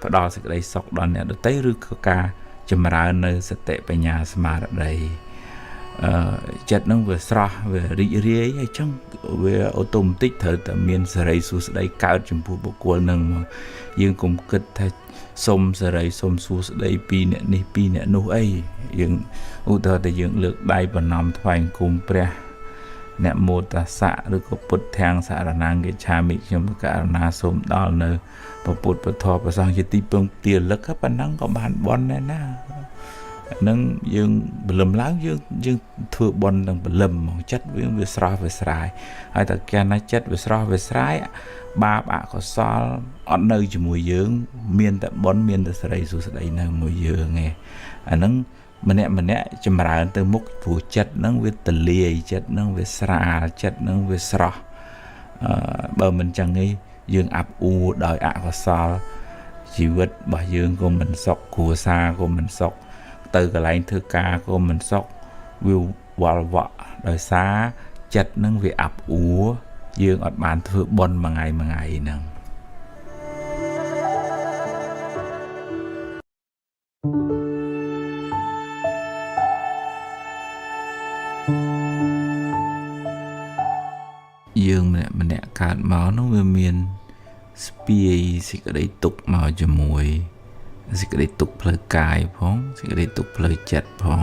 ផ្ដល់សេចក្តីសុខដល់អ្នកដទៃឬក៏ការចម្រើននៅសតិបញ្ញាស្មារតីចិត្តហ្នឹងវាស្រស់វារីករាយហើយចឹងវាអូតូម៉ាទិកត្រូវតែមានសេរីសួស្តីកើតចំពោះបុគ្គលហ្នឹងមកយើងកុំគិតថាសុំសេរីសុំសួស្តីពីអ្នកនេះពីអ្នកនោះអីយើងឧទាហរណ៍តែយើងលើកដៃប្រណម្យថ្វាយបង្គំព្រះអ្នកមោទសៈឬក៏ពុទ្ធធាងសារណាងកិច្ឆាមិខ្ញុំករណាសូមដល់នៅព្រះពុទ្ធពធព្រះសង្ឃជាទីពឹងទាលឹកប៉ុណ្ណឹងក៏បានបន់ដែរណាហ្នឹងយើងបលឹមឡើងយើងធ្វើបន់ទាំងបលឹមមកចិត្តវាស្រស់វាស្រាយហើយតែកាលណាចិត្តវាស្រស់វាស្រាយបាបអកុសលអត់នៅជាមួយយើងមានតែបន់មានតែសេរីសុស្តីនៅមួយយើងឯងអាហ្នឹងម្នាក់ចម្រើនទៅមុខព្រោះចិត្តហ្នឹងវាទលាយចិត្តហ្នឹងវាស្រាលចិត្តហ្នឹងវាស្រស់បើមិនចឹងទេយើងអាប់អួរដោយអកុសលជីវិតរបស់យើងក៏មិនសុខគ្រួសារក៏មិនសុខទៅកន្លែងធ្វើការក៏មិនសុខវាវល់វក់ដោយសារចិត្តហ្នឹងវាអាប់អួរយើងអត់បានធ្វើបុណ្យមួយថ្ងៃហ្នឹងយើងម្នាក់កើតមកនោះវាមានស្ពាយសេចក្តីទុក្ខមកជាមួយសេចក្តីទុក្ខផ្លូវកាយផងសេចក្តីទុក្ខផ្លូវចិត្តផង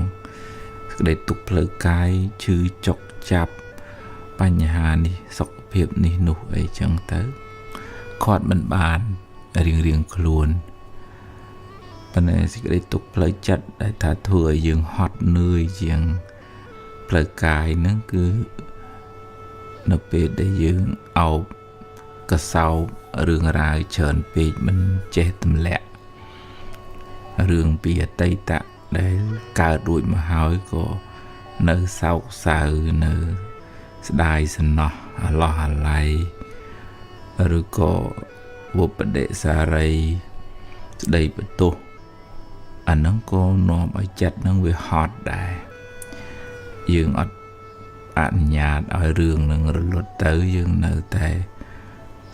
សេចក្តីទុក្ខផ្លូវកាយឈឺចុកចាប់បញ្ហានេះសុខភាពនេះនោះអីចឹងទៅគាត់មិនបានរៀងខ្លួនប៉ុន្តែសេចក្តីទុក្ខផ្លូវចិត្តដែលថាធ្វើឲ្យយើងហត់នឿយជាងផ្លូវកាយហ្នឹងគឺនៅពេលដែលយើងអោបកសោបរឿងរ៉ាវច្រើនពេកមិនចេះទម្លាក់រឿងពីអតីតដែលកើតរួចមកហើយក៏នៅសោកសៅនៅស្ដាយសំណោះអាឡោះអាល័យឬក៏វបដិសារីស្ដីបន្ទោសអាហ្នឹងក៏នាំឲ្យចិត្តហ្នឹងវាហត់ដែរយើងអត់អនុញ្ញាតឲ្យរឿងនឹងរលត់ទៅយើងនៅតែ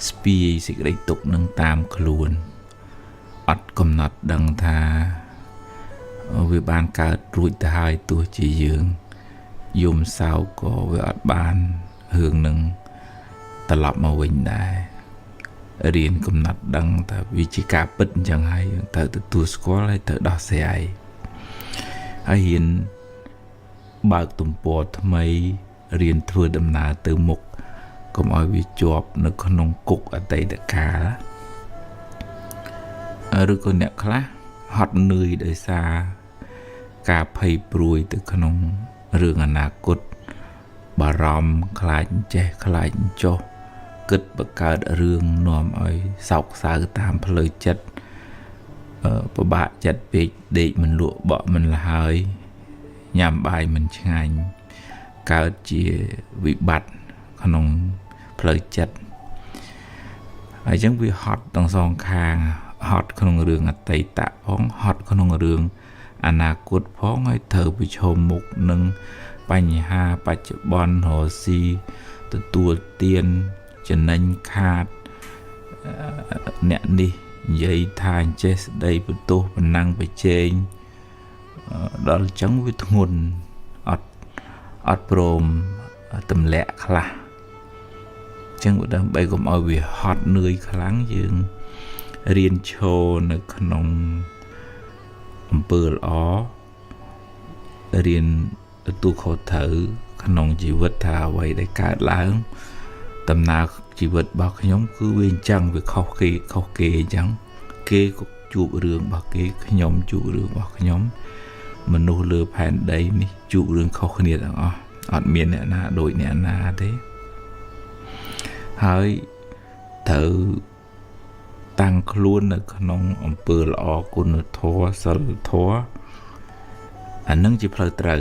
ស្ពាយសេចក្តីទុក្ខនឹងតាមខ្លួនអត់កំណត់ដឹងថាវាបានកើតរួចទៅហើយទោះជាយើងយំសោកក៏វាអត់បានរឿងនឹងត្រឡប់មកវិញដែររៀនកំណត់ដឹងថាវាជាការពិតអញ្ចឹងហើយត្រូវទទួលស្គាល់ហើយត្រូវដោះស្រាយហើយហ៊ានបើកទំព័រថ្មីរៀនធ្វើដំណើរទៅមុខកុំឲ្យវាជាប់នៅក្នុងគុកអតីតកាលឬក៏អ្នកខ្លះហត់នឿយដោយសារការភ័យព្រួយទៅក្នុងរឿងអនាគតបារម្ភខ្លាចចេះខ្លាចចុះគិតបង្កើតរឿងនាំឲ្យសោកសៅតាមផ្លូវចិត្តពិបាកចិត្តពេកដេកមិនលក់បក់មិនលហើយញ៉ាំបាយមិនឆ្ងាញ់កើតជាវិបត្តិក្នុងផ្លូវចិត្តហើយចឹងវាហត់ទាំងសងខាង ហត់ក្នុងរឿងអតីតផងហត់ក្នុងរឿងអនាគតផងហើយត្រូវប្រឈមមុខនឹងបញ្ហាបច្ចុប្បន្នរស់ស៊ីទទួលទានចំណេញខាតអ្នកនេះនិយាយថាអញ្ចេះស្ដីបន្ទោសបណ្ណាំងប្រជែងដល់ចឹងវាធ្ងន់អត់ព្រមទម្លាក់ខ្លះចឹងដើម្បីកុំឲ្យវាហត់នឿយខ្លាំងយើងរៀនឈរនៅក្នុងអំពើល្អរៀនទទួលខុសត្រូវក្នុងជីវិតថាអ្វីដែលកើតឡើងដំណើរជីវិតរបស់ខ្ញុំគឺវាអញ្ចឹងវាខុសគេអញ្ចឹងគេក៏ជួបរឿងរបស់គេខ្ញុំជួបរឿងរបស់ខ្ញុំមនុស្សលើផែនដីនេះជួបរឿងខុសគ្នាទាំងអស់អត់មានអ្នកណាដូចអ្នកណាទេហើយត្រូវតាំងខ្លួននៅក្នុងអំពើល្អគុណធម៌សិលធម៌អានឹងជាផ្លូវត្រូវ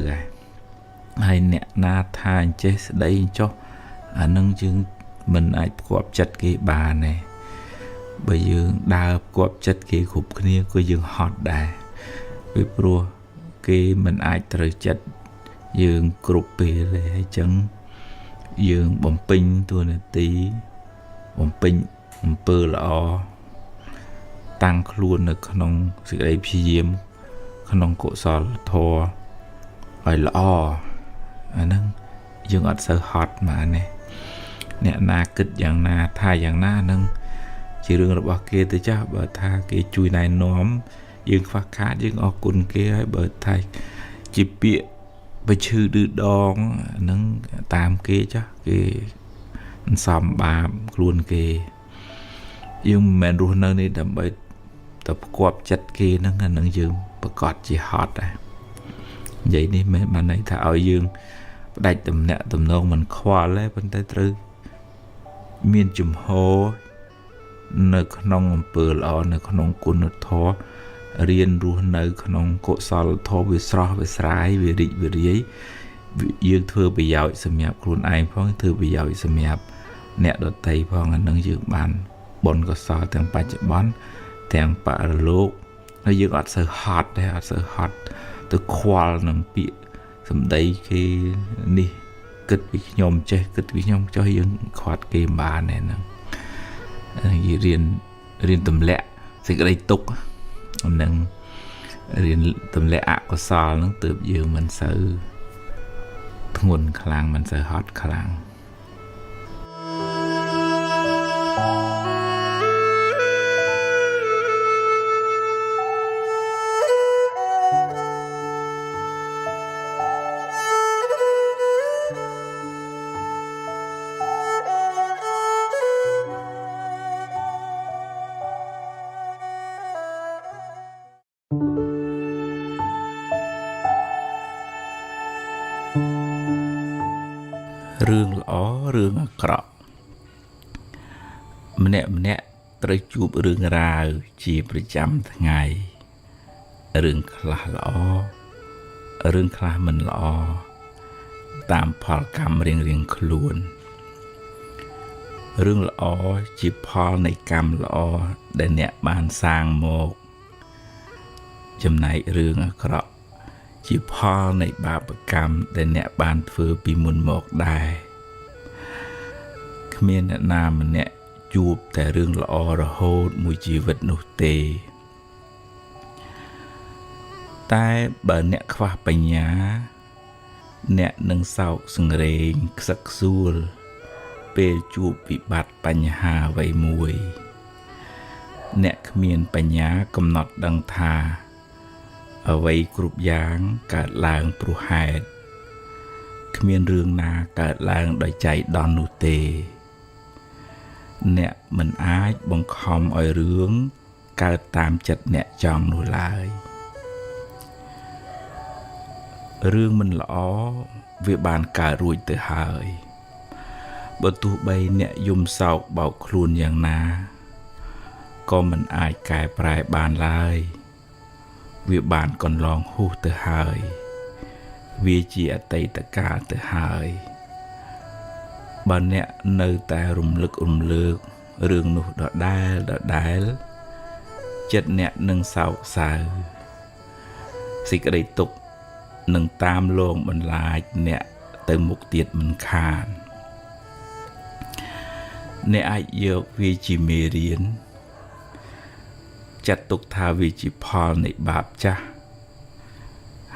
ហើយអ្នកណាថាអញ្ចេះស្ដីចុះអានឹងយើងមិនអាចផ្គាប់ចិត្តគេបានទេបើយើងដើរផ្គាប់ចិត្តគេគ្រប់គ្នាក៏យើងហត់ដែរពីព្រោះគេមិនអាចត្រូវចិត្តយើងគ្រប់ពេលទេអញ្ចឹងយើងបំពេញតួនាទីបំពេញអំពើល្អតាំងខ្លួននៅក្នុងសេចក្តីព្យាយាមក្នុងកុសលធម៌ឲ្យល្អអាហ្នឹងយើងអត់សូវហត់មកនេះអ្នកណាគិតយ៉ាងណាថាយ៉ាងណាហ្នឹងជារឿងរបស់គេទៅចាស់បើថាគេជួយណែនាំយើងខ្វះខាតយើងអរគុណគេហើយបើថាជាពាក្យបើឈឺឌឺដងហ្នឹងតាមគេចាស់គេមិនសមបាបខ្លួនគេយើងមិនមែនរស់នៅនេះដើម្បីទៅផ្គាប់ចិត្តគេហ្នឹងអាហ្នឹងយើងប្រកាសជាហត់ដែរនិយាយនេះមិនបានន័យថាឲ្យយើងផ្ដាច់ទំនាក់ទំនងមិនខ្វល់ទេប៉ុន្តែត្រូវមានជំហរនៅក្នុងអំពើល្អនៅក្នុងគុណធម៌រៀនរស់នៅក្នុងកុសលធម៌វាស្រស់វាស្រាយវារីកវារាយយើងធ្វើប្រយោជន៍សម្រាប់ខ្លួនឯងផងធ្វើប្រយោជន៍សម្រាប់អ្នកដទៃផងអានឹងយើងបានបុណ្យកុសលទាំងបច្ចុប្បន្នទាំងបរលោកហើយយើងអត់សូវហត់ទេអត់សូវហត់ទៅខ្វល់នឹងពាក្យសម្ដីគេនេះគិតពីខ្ញុំចេះគិតពីខ្ញុំចុះយើងខាត់គេមិនបានទេហ្នឹងរៀនទម្លាក់សេចក្តីទុក្ខហ្នឹងរៀនទម្លាក់អកុសលហ្នឹងទើបយើងមិនសូវធ្ងន់ខ្លាំងមិនសូវហត់ខ្លាំងរឿងល្អរឿងអាក្រក់ម្នាក់ត្រូវជួបរឿងរ៉ាវជាប្រចាំថ្ងៃរឿងខ្លះល្អរឿងខ្លះមិនល្អតាមផលកម្មរៀងខ្លួនរឿងល្អជាផលនៃកម្មល្អដែលអ្នកបានសាងមកចំណែករឿងអាក្រក់ជាផលនៃបាបកម្មដែលអ្នកបានធ្វើពីមុនមកដែរគ្មានអ្នកណាម្នាក់ជួបតែរឿងល្អរហូតមួយជីវិតនោះទេតែបើអ្នកខ្វះបញ្ញាអ្នកនឹងសោកសង្រេងខ្សឹកខ្សួលពេលជួបវិបត្តិបញ្ហាអ្វីមួយអ្នកគ្មានបញ្ញាកំណត់ដឹងថាអ្វីគ្រប់យ៉ាងកើតឡើងព្រោះហេតុគ្មានរឿងណាកើតឡើងដោយចៃដន្យនោះទេអ្នកមិនអាចបង្ខំឲ្យរឿងកើតតាមចិត្តអ្នកចង់នោះឡើយរឿងមិនល្អវាបានកើតរួចទៅហើយបើទោះបីអ្នកយំសោកបោកខ្លួនយ៉ាងណាក៏មិនអាចកែប្រែបានឡើយវាបានកន្លងហួសទៅហើយវាជាអតីតកាលទៅហើយបើអ្នកនៅតែរំលឹករំលើករឿងនោះដដែល ចិត្តអ្នកនឹងសោកសៅសេចក្តីទុក្ខនឹងតាមលងបន្លាចអ្នកទៅមុខទៀតមិនខានអ្នកអាចយកវាជាមេរៀនចាត់ទុកថាវាជាផលនៃបាបចាស់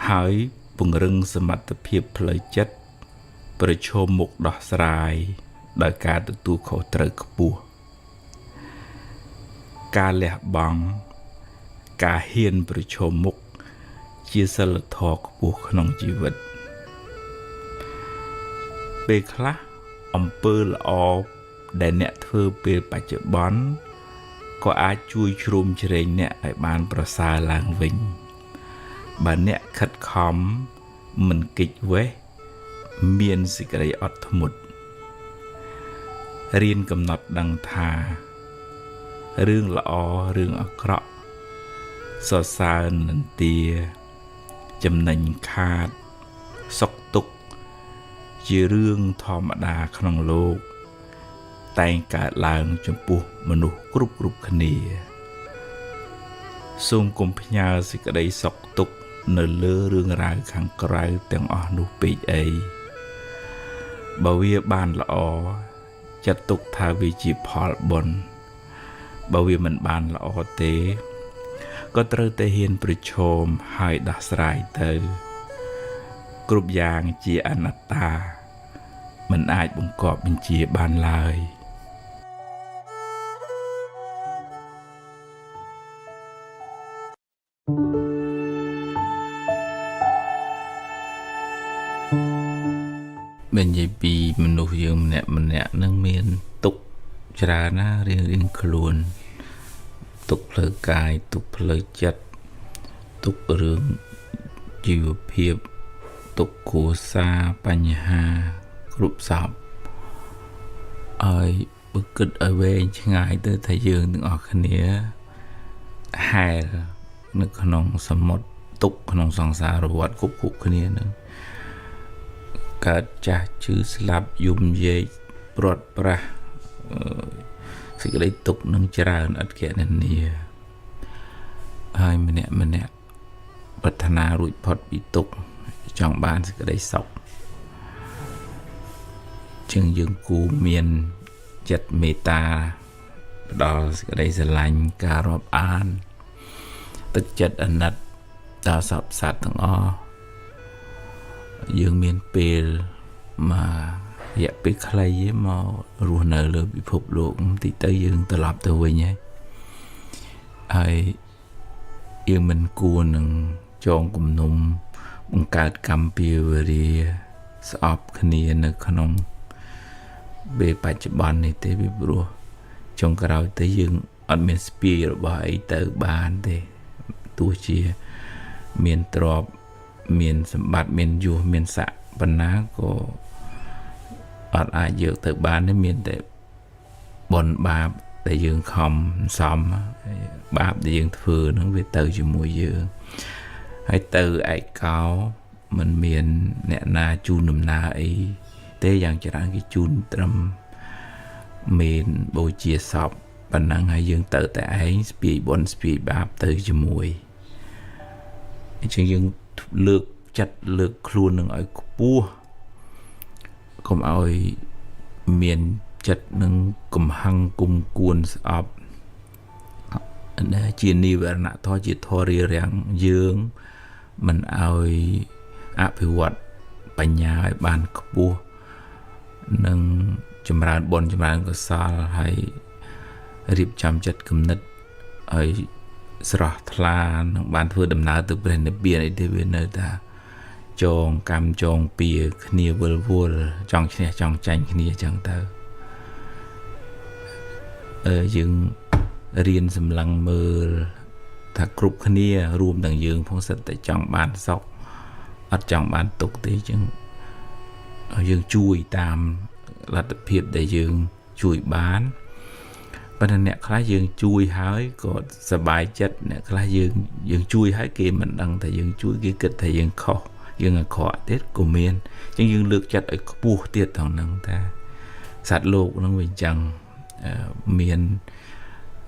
ហើយពង្រឹងសមត្ថភាពផ្លូវចិត្តប្រឈមមុខដោះស្រាយដោយការទទួលខុសត្រូវខ្ពស់ការលះបង់ការហ៊ានប្រឈមមុខជាសិលធម៌ខ្ពស់ក្នុងជីវិតពេលខ្លះអំពើល្អដែលអ្នកធ្វើពេលបច្ចុប្បន្នក៏អាចជួយជ្រោមជ្រែងអ្នកឲ្យបានប្រសើរឡើងវិញបើអ្នកខិតខំមិនគេចវេះមានសេចក្តីអត់ធ្មត់រៀនកំណត់ដឹងថារឿងល្អរឿងអាក្រក់សរសើរនន្ទាចំណេញខាតសុខទុក្ខជារឿងធម្មតាក្នុងលោកតែងកើតឡើងចំពោះមនុស្សគ្រប់គ្នាសូមកុំផ្ញើសេចក្តីសុខទុក្ខនៅលើរឿងរ៉ាវខាងក្រៅទាំងអស់នោះពេកអីបើវាបានល្អចាត់ទុកថាវាជាផលបុណ្យបើវាមិនបានល្អទេក៏ត្រូវតែហ៊ានប្រឈមហើយដោះស្រាយទៅគ្រប់យ៉ាងជាអនត្តាមិនអាចបង្គាប់បញ្ជាបានឡើយបើនិយាយពីមនុស្សយើងម្នាក់នឹងមានទុក្ខច្រើនណាស់រៀងខ្លួនទុក្ខផ្លូវកាយទុក្ខផ្លូវចិត្តទុក្ខរឿងជីវភាពទុក្ខគ្រួសារបញ្ហាគ្រប់សពហើយបើគិតឲ្យវែងឆ្ងាយទៅថាយើងទាំងអស់គ្នាហែលនៅក្នុងសមុទ្រទុក្ខក្នុងសង្សារវដ្តគ្រប់គ្នានឹងកើតចាស់ជឿស្លាប់យំយាយព្រាត់ប្រាសសេចក្តីទុក្ខនឹងច្រើនអត់គណនាហើយម្នាក់ប្រាថ្នារួចផុតពីទុក្ខចង់បានសេចក្តីសុខជាងយើងគូមានចិត្តមេត្តាផ្ដល់សេចក្តីស្រឡាញ់ការរាប់អានទឹកចិត្តអាណិតដល់សពសត្វទាំងអស់យើងមានពេលមករយៈពេលខ្លីមករស់នៅលើពិភពលោកបន្តិចទៅយើងត្រឡប់ទៅវិញហើយយើងមិនគួរនឹងចងគំនុំបង្កើតកម្មពៀវរាស្អប់គ្នានៅក្នុងពេលបច្ចុប្បន្ននេះទេពីព្រោះចុងក្រោយទៅយើងអត់មានស្ពាយរបស់អីទៅបានទេទោះជាមានទ្រព្យមានសម្បត្តិមានយសមានស័ក្តិប៉ុណ្ណាក៏អត់អាចយកទៅបានទេមានតែបុណ្យបាបដែលយើងខំសំបាបដែលយើងធ្វើហ្នឹងវាទៅជាមួយយើងហើយទៅឯកោមិនមានអ្នកណាជូនដំណើរអីទេយ៉ាងច្រើនគេជូនត្រឹមមានបូជាសពប៉ុណ្ណឹងហើយយើងទៅតែឯងស្ពាយបុណ្យស្ពាយបាបទៅជាមួយអញ្ចឹងយើងលើកចិត្តលើកខ្លួននឹងឲ្យខ្ពស់កុំឲ្យមានចិត្តនឹងកំហឹងគុំគួនស្អប់ជានិវរណៈធម៌ជាធម៌រារាំងយើងមិនឲ្យអភិវឌ្ឍបញ្ញាឲ្យបានខ្ពស់និងចម្រើនបុណ្យចម្រើនកុសលហើយរៀបចំចិត្តគំនិតឲ្យស្រស់ថ្លានឹងបានធ្វើដំណើរទៅព្រះនិព្វានអីទេវានៅតែចងកម្មចងពៀគ្នាវល់ចង់ឈ្នះចង់ចាញ់គ្នាអញ្ចឹងទៅយើងរៀនសម្លឹងមើលថាគ្រប់គ្នារួមទាំងយើងផងសិតតែចង់បានសុខអត់ចង់បានទុក្ខទេអញ្ចឹងយើងជួយតាមលទ្ធភាពដែលយើងជួយបានប៉ុន្តែអ្នកខ្លះយើងជួយហើយក៏សប្បាយចិត្តអ្នកខ្លះយើងជួយហើយគេមិនដឹងថាយើងជួយគេគិតថាយើងខុសយើងអាក្រក់ទៀតក៏មានអញ្ចឹងយើងលើកចិត្តឲ្យខ្ពស់ទៀតថងហ្នឹងថាសត្វលោកហ្នឹងវាអញ្ចឹងមាន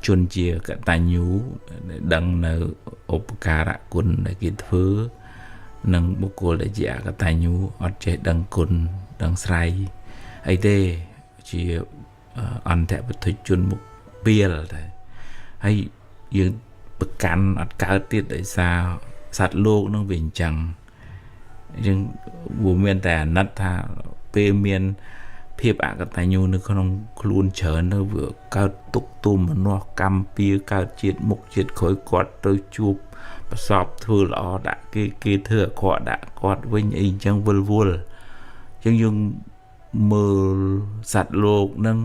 ជនជាកតញ្ញូដឹងនៅឧបការៈគុណដែលគេធ្វើនិងបុគ្គលដែលជាអកតញ្ញូអត់ចេះដឹងគុណដឹងស្រ័យអីទេជាអន្តបទជនមុខពីលតែហើយយើងប្រកាន់អត់កើតទៀតដោយសារសត្វលោកនឹងវាអញ្ចឹងយើងវាមានតែអាណិតថាពេលមានភាពអកតញ្ញូនៅក្នុងខ្លួនច្រើនទៅវាកើតទុកទុំមនោកម្មពៀកើតជាតិមុខជាតិក្រោយគាត់ទៅជួបប្រសពធ្វើល្អដាក់គេធ្វើអាក្រក់ដាក់គាត់វិញអីអញ្ចឹងវិលវល់អញ្ចឹងយើងមើលសត្វលោកនឹង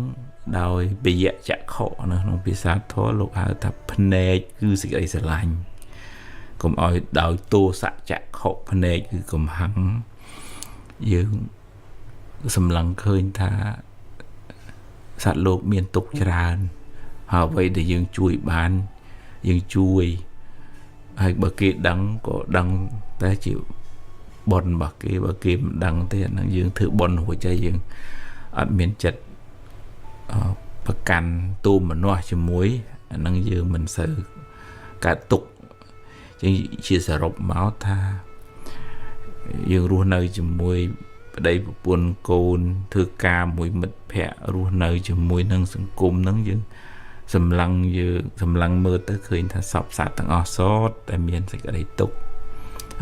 ដោយបយៈចក្ខុនៅក្នុងភាសាធម៌លោកហៅថាភ្នែកគឺសេចក្តីស្រឡាញ់កុំឲ្យដោយទោសៈចក្ខុភ្នែកគឺកំហឹងយើងសម្លឹងឃើញថាសត្វលោកមានទុក្ខច្រើនហើយអ្វីដែលយើងជួយបានយើងជួយហើយបើគេដឹងក៏ដឹងតែជាបុណ្យរបស់គេបើគេមិនដឹងទេអានឹងយើងធ្វើបុណ្យរួចហើយយើងអត់មានចិត្តប្រកាន់ទូមនោះជាមួយអានឹងយើងមិនសូវកើតទុក្ខចឹងជាសរុបមកថាយើងរស់នៅជាមួយប្តីប្រពន្ធកូនធ្វើការមួយមិត្តភ័ក្តិរស់នៅជាមួយនឹងសង្គមហ្នឹងយើងសម្លឹងមើលទៅឃើញថាសពសត្វទាំងអស់សតតែមានសេចក្តីទុក្ខ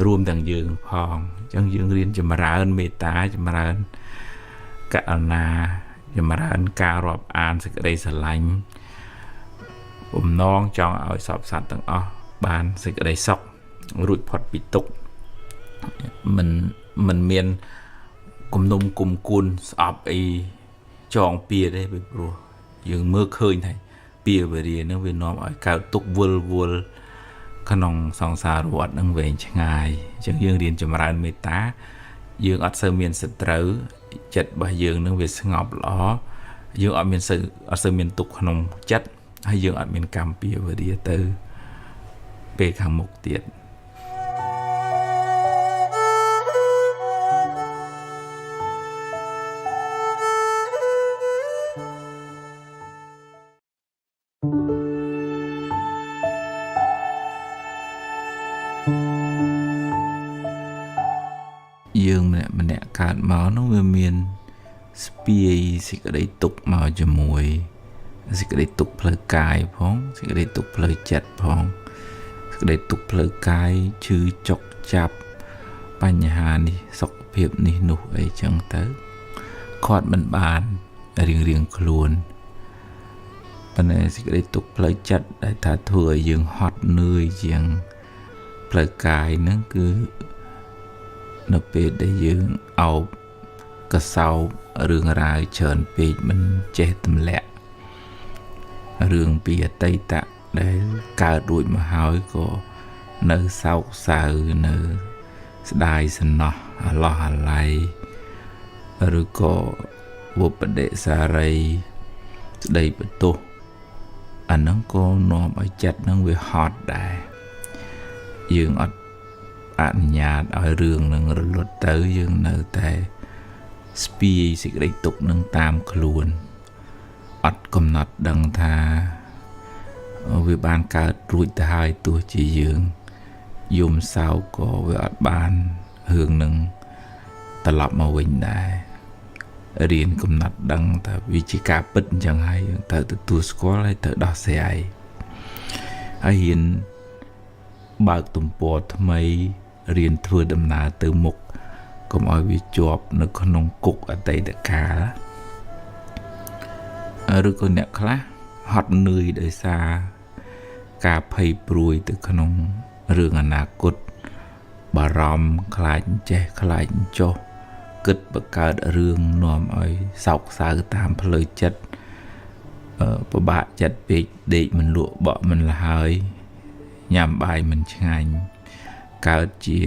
រួមទាំងយើងផងអញ្ចឹងយើងរៀនចម្រើនមេត្តាចម្រើនករុណាចម្រើនការរាប់អានសេចក្តីស្រឡាញ់បំណងចង់ឲ្យសពសត្វទាំងអស់បានសេចក្តីសុខរួចផុតពីទុក្ខមិនមានគំនុំគុំគួនស្អប់អីចងពៀទេពីព្រោះយើងមើលឃើញថាពៀវរានឹងវានាំឲ្យកើតទុក្ខវល់ក្នុងសង្សារវដ្តនឹងវែងឆ្ងាយអញ្ចឹងយើងរៀនចម្រើនមេត្តាយើងអត់សូវមានសត្រូវចិត្តរបស់យើងនឹងវាស្ងប់ល្អយើងអត់សូវមានទុក្ខក្នុងចិត្តហើយយើងអត់មានកម្មពៀវរាទៅពេលខាងមុខទៀតយើងម្នាក់កើតមកនោះវាមានស្ពាយសេចក្តីទុក្ខមកជាមួយសេចក្តីទុក្ខផ្លូវកាយផងសេចក្តីទុក្ខផ្លូវចិត្តផងសេចក្តីទុក្ខផ្លូវកាយឈឺចុកចាប់បញ្ហានេះសុខភាពនេះនោះអីចឹងទៅគាត់មិនបានរៀងខ្លួនប៉ុន្តែសេចក្តីទុក្ខផ្លូវចិត្តដែលថាធ្វើឲ្យយើងហត់នឿយជាងផ្លូវកាយហ្នឹងគឺនៅពេលដែលយើងអោបកសោបរឿងរ៉ាវច្រើនពេកមិនចេះទម្លាក់រឿងពីអតីតដែលកើតរួចមកហើយក៏នៅសោកសៅនៅស្ដាយសំណោះអាឡោះអាល័យឬក៏វបដិសារីស្ដីបន្ទោសអាហ្នឹងក៏នាំឲ្យចិត្តហ្នឹងវាហត់ដែរយើងអត់អនុញ្ញាតឲ្យរឿងនឹងរលត់ទៅយើងនៅតែស្ពាយសេចក្តីទុក្ខនឹងតាមខ្លួនអត់កំណត់ដឹងថាវាបានកើតរួចទៅហើយទោះជាយើងយំសោកក៏វាអត់បានរឿងនឹងត្រឡប់មកវិញដែររៀនកំណត់ដឹងថាវាជាការពិតអញ្ចឹងហើយទៅទទួលស្គាល់ហើយទៅដោះស្រាយហើយហ៊ានបើកទំព័រថ្មីរៀនធ្វើដំណើរទៅមុខកុំឲ្យវាជាប់នៅក្នុងគុកអតីតកាលឬក៏អ្នកខ្លះហត់នឿយដោយសារការភ័យព្រួយទៅក្នុងរឿងអនាគតបារម្ភខ្លាចចេះខ្លាចចុះគិតបង្កើតរឿងនាំឲ្យសោកសៅតាមផ្លូវចិត្តពិបាកចិត្តពេកដេកមិនលក់បក់មិនលហើយញ៉ាំបាយមិនឆ្ងាញ់កើតជា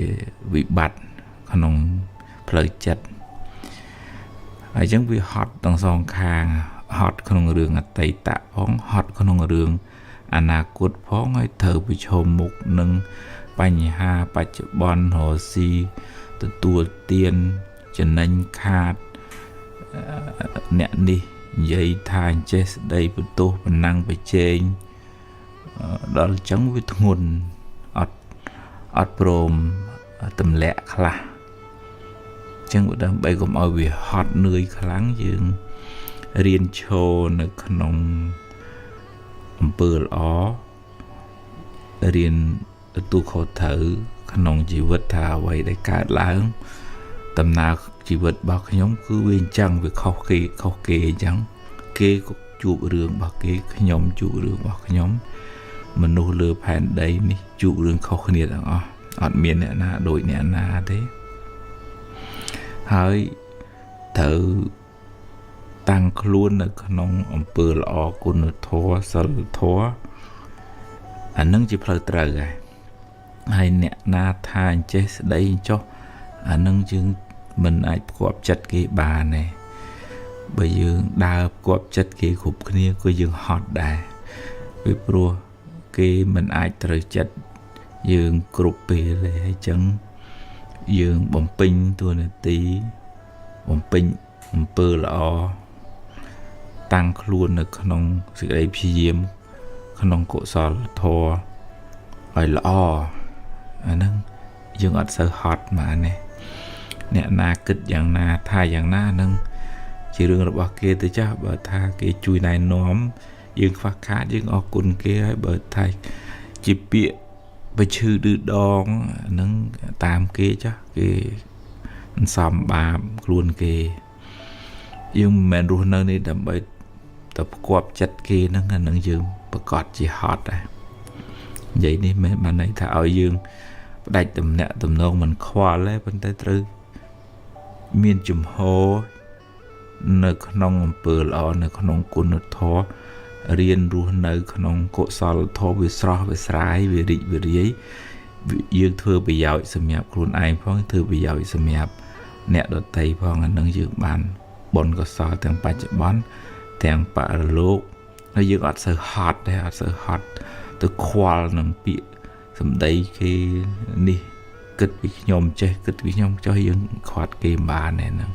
វិបត្តិក្នុងផ្លូវចិត្តហើយអញ្ចឹងវាហត់ទាំងសងខាងហត់ក្នុងរឿងអតីតផងហត់ក្នុងរឿងអនាគតផងហើយត្រូវប្រឈមមុខនឹងបញ្ហាបច្ចុប្បន្នរស់ស៊ីទទួលទានចំណេញខាតអ្នកនេះនិយាយថាអញ្ចេះស្ដីបន្ទោសប៉ុណ្ណឹងប្រជែង ដល់អញ្ចឹងវាធ្ងន់អត់ព្រមទម្លាក់ខ្លះអញ្ចឹងដើម្បីកុំឲ្យវាហត់នឿយខ្លាំងយើងរៀនឈរនៅក្នុងអំពើល្អរៀនទទួលខុសត្រូវក្នុងជីវិតថាអ្វីដែលកើតឡើងដំណើរជីវិតរបស់ខ្ញុំគឺវាអញ្ចឹងវាខុសគេអញ្ចឹងគេក៏ជួបរឿងរបស់គេខ្ញុំជួបរឿងរបស់ខ្ញុំមនុស្សលើផែនដីនេះជួបរឿងខុសគ្នាទាំងអស់អត់មានអ្នកណាដូចអ្នកណាទេហើយត្រូវតាំងខ្លួននៅក្នុងអំពើល្អគុណធម៌សិលធម៌អានឹងជាផ្លូវត្រូវហើយអ្នកណាថាអញ្ចេះស្ដីចុះអានឹងយើងមិនអាចផ្គាប់ចិត្តគេបានទេបើយើងដើរផ្គាប់ចិត្តគេគ្រប់គ្នាក៏យើងហត់ដែរពីព្រោះគេមិនអាចត្រូវចិត្តយើងគ្រប់ពេលទេអញ្ចឹងយើងបំពេញតួនាទីបំពេញអំពើល្អតាំងខ្លួននៅក្នុងសេចក្តីព្យាយាមក្នុងកុសលធម៌ឲ្យល្អអាហ្នឹងយើងអត់សូវហត់មកនេះអ្នកណាគិតយ៉ាងណាថាយ៉ាងណាហ្នឹងជារឿងរបស់គេទៅចាស់បើថាគេជួយណែនាំយើងខ្វះខាតយើងអរគុណគេហើយបើថាជាពាក្យបើឈឺឌឺដងហ្នឹងតាមគេចាស់គេមិនសមបាបខ្លួនគេយើងមិនមែនរស់នៅនេះដើម្បីទៅផ្គាប់ចិត្តគេហ្នឹងអាហ្នឹងយើងប្រកាសជាហត់ដែរនិយាយនេះមិនបានន័យថាឲ្យយើងផ្ដាច់ទំនាក់ទំនងមិនខ្វល់ទេប៉ុន្តែត្រូវមានជំហរនៅក្នុងអំពើល្អនៅក្នុងគុណធម៌រៀនរស់នៅក្នុងកុសលធម៌វាស្រស់វាស្រាយវារីកវារាយយើងធ្វើប្រយោជន៍សម្រាប់ខ្លួនឯងផងធ្វើប្រយោជន៍សម្រាប់អ្នកដទៃផងអានឹងយើងបានបុណ្យកុសលទាំងបច្ចុប្បន្នទាំងបរលោកហើយយើងអត់សូវហត់ដែរអត់សូវហត់ទៅខ្វល់នឹងពាក្យសម្ដីគេនេះគិតពីខ្ញុំចេះគិតពីខ្ញុំចុះយើងខាត់គេមិនបានទេហ្នឹង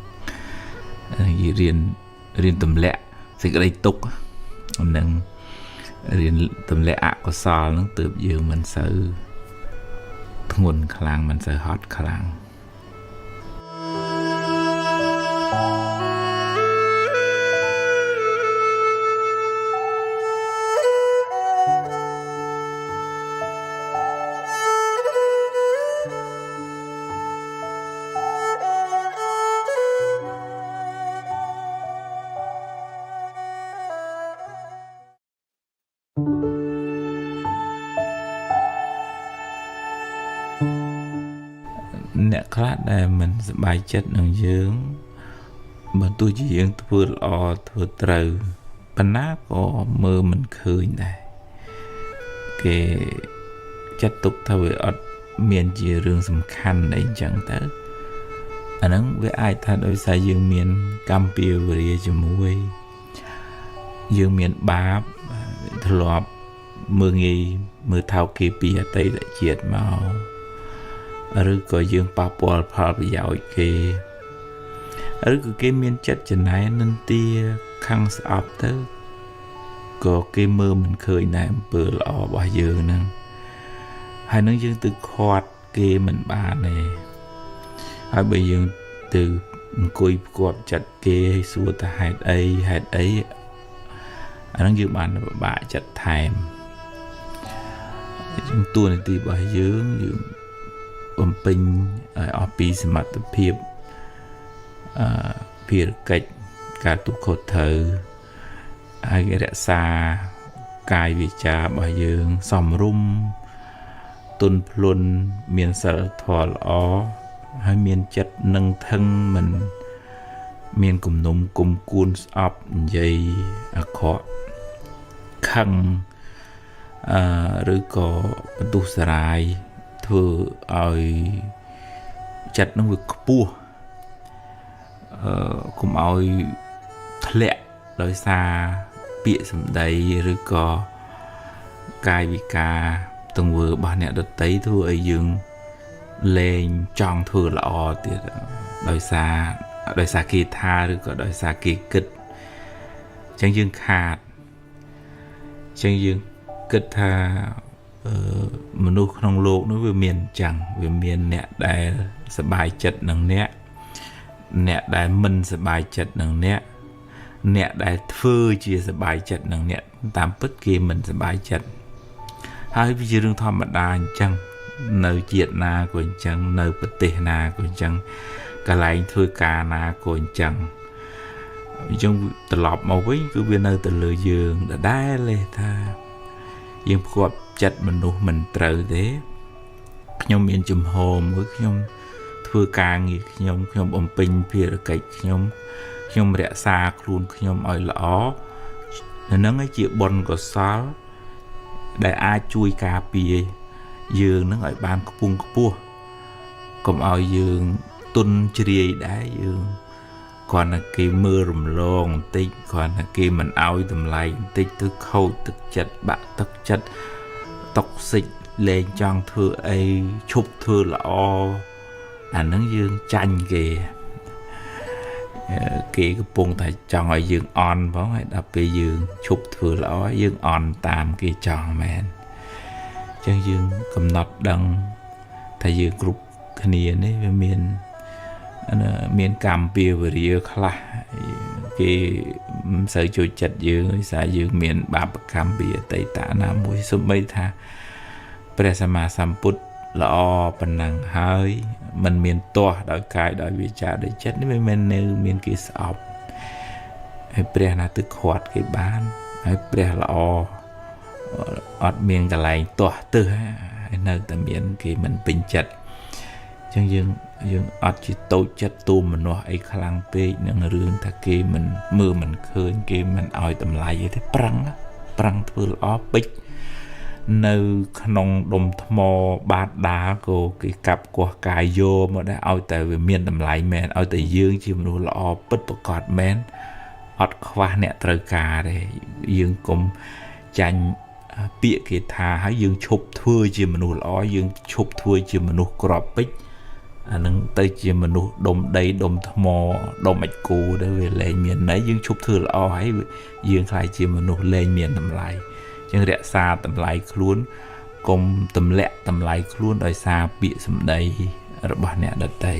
យើងរៀនទម្លាក់សេចក្តីទុក្ខហ្នឹងរៀនទម្លាក់អកុសលហ្នឹងទើបយើងមិនសូវធ្ងន់ខ្លាំងមិនសូវហត់ខ្លាំងអ្នកខ្លះដែលមិនសប្បាយចិត្តនឹងយើងបើទោះជាយើងធ្វើល្អធ្វើត្រូវប៉ុន្តែក៏មើលមិនឃើញដែរគេចាត់ទុកថាវាអត់មានជារឿងសំខាន់អីចឹងទៅអាហ្នឹងវាអាចថាដោយសារយើងមានកម្មពៀវរាជាមួយយើងមានបាបធ្លាប់មើងងាយមើលថោកគេពីអតីតជាតិមកឬក៏យើងប៉ះពាល់ផលប្រយោជន៍គេឬក៏គេមានចិត្តចំណែននិន្ទាខាងស្អប់ទៅក៏គេមើលមិនឃើញដែរអំពើល្អរបស់យើងហ្នឹងហើយនឹងយើងទៅខាត់គេមិនបានទេហើយបើយើងទៅអង្គុយផ្គាប់ចិត្តគេឲ្យសួរថាហេតុអីអាហ្នឹងយើងបានពិបាកចិត្តថែមជាងតួនាទីរបស់យើងបំពេញឲ្យអស់ពីសមត្ថភាពភារកិច្ចការទូខុសត្រូវហើយរក្សាកាយវាចារបស់យើងសមរម្យទន់ភ្លន់មានសិលធម៌ល្អហើយមានចិត្តនឹងថឹងមិនមានគំនុំគុំគួនស្អប់និយាយអាក្រក់ខឹងឬក៏បន្ទុះសារាយធ្វើឲ្យចិត្តនឹងវាខ្ពស់កុំឲ្យធ្លាក់ដោយសារពាក្យសម្ដីឬក៏កាយវិការទង្វើរបស់អ្នកដទៃធ្វើឲ្យយើងលែងចង់ធ្វើល្អទៀតដោយសារគេថាឬក៏ដោយសារគេគិតអញ្ចឹងយើងខាតអញ្ចឹងយើង គិតថាមនុស្សក្នុងโลกនោះវាមានចឹងវាមានអ្នកដែលសប្បាយចិត្តនឹងអ្នកដែលមិនសប្បាយចិត្តនឹងអ្នកដែលធ្វើជាសប្បាយចិត្តនឹងអ្នកតាមពិតគេមិនសប្បាយចិត្តហើយវាជារឿងធម្មតាអញ្ចឹងនៅជាតិណាក៏អញ្ចឹងនៅប្រទេសណាក៏អញ្ចឹងកន្លែងធ្វើការណាក៏អញ្ចឹងអញ្ចឹងត្រឡប់មកវិញគឺវានៅទៅលើយើងដដែលទេថាយើងផ្គាប់ចិត្តមនុស្សមិនត្រូវទេខ្ញុំមានជំហរមួយខ្ញុំធ្វើការងារខ្ញុំបំពេញភារកិច្ចខ្ញុំរក្សាខ្លួនខ្ញុំឲ្យល្អហ្នឹងឯងជាបុណ្យកុសលដែលអាចជួយការពារយើងនឹងឲ្យបានខ្ពង់ខ្ពស់កុំឲ្យយើងទុនជ្រាយដែរយើងគ្រាន់តែគេមើលរំលងបន្តិចគ្រាន់តែគេមិនឲ្យតម្លៃបន្តិចទៅខូចទឹកចិត្តបាក់ទឹកចិត្តតុកសិចលែងចង់ធ្វើអីឈប់ធ្វើល្អអាហ្នឹងយើងចាញ់គេកំពុងតែចង់ឲ្យយើងអន់ផងហើយដល់ពេលយើងឈប់ធ្វើល្អយើងអន់តាមគេចង់មែនអញ្ចឹងយើងកំណត់ដឹងថាយើងគ្រប់គ្នានេះវាមានកម្មពៀវរាខ្លះគេមិនសូវចូលចិត្តយើងដោយសារយើងមានបាបកម្មពីអតីតណាមួយសូម្បីថាព្រះសម្មាសម្ពុទ្ធល្អប៉ុណ្ណឹងហើយมันមានទាស់ដោយកាយដោយវាចាដោយចិត្តនេះមិនមែននៅមានគេស្អប់ហើយព្រះណាទឹកខាត់គេបានហើយព្រះល្អអត់មានកន្លែងទាស់ទឹះហើយនៅតែមានគេមិនពេញចិត្តអញ្ចឹងយើងអត់ជាតូចចិត្តទូមនុស្សអីខ្លាំងពេកនឹងរឿងថាគេមិនមើលមិនឃើញគេមិនឲ្យតម្លៃទេប្រឹងធ្វើល្អពេចនៅក្នុងដុំថ្មបាតដាក៏គេកាប់គាស់កាយយកមកដែរឲ្យតែវាមានតម្លៃមែនឲ្យតែយើងជាមនុស្សល្អពិតប្រាកដមែនអត់ខ្វះអ្នកត្រូវការទេយើងកុំចាញ់ពាក្យគេថាហើយយើងឈប់ធ្វើជាមនុស្សល្អយើងឈប់ធ្វើជាមនុស្សក្របពេជ្រអានឹងទៅជាមនុស្សដុំដីដុំថ្មដុំអាចគូទៅវាលែងមានន័យយើងឈប់ធ្វើល្អហើយយើងខ្លាចជាមនុស្សលែងមានតម្លៃចឹងរក្សាតម្លៃខ្លួនកុំទម្លាក់តម្លៃខ្លួនដោយសារពាក្យសម្ដីរបស់អ្នកដទៃ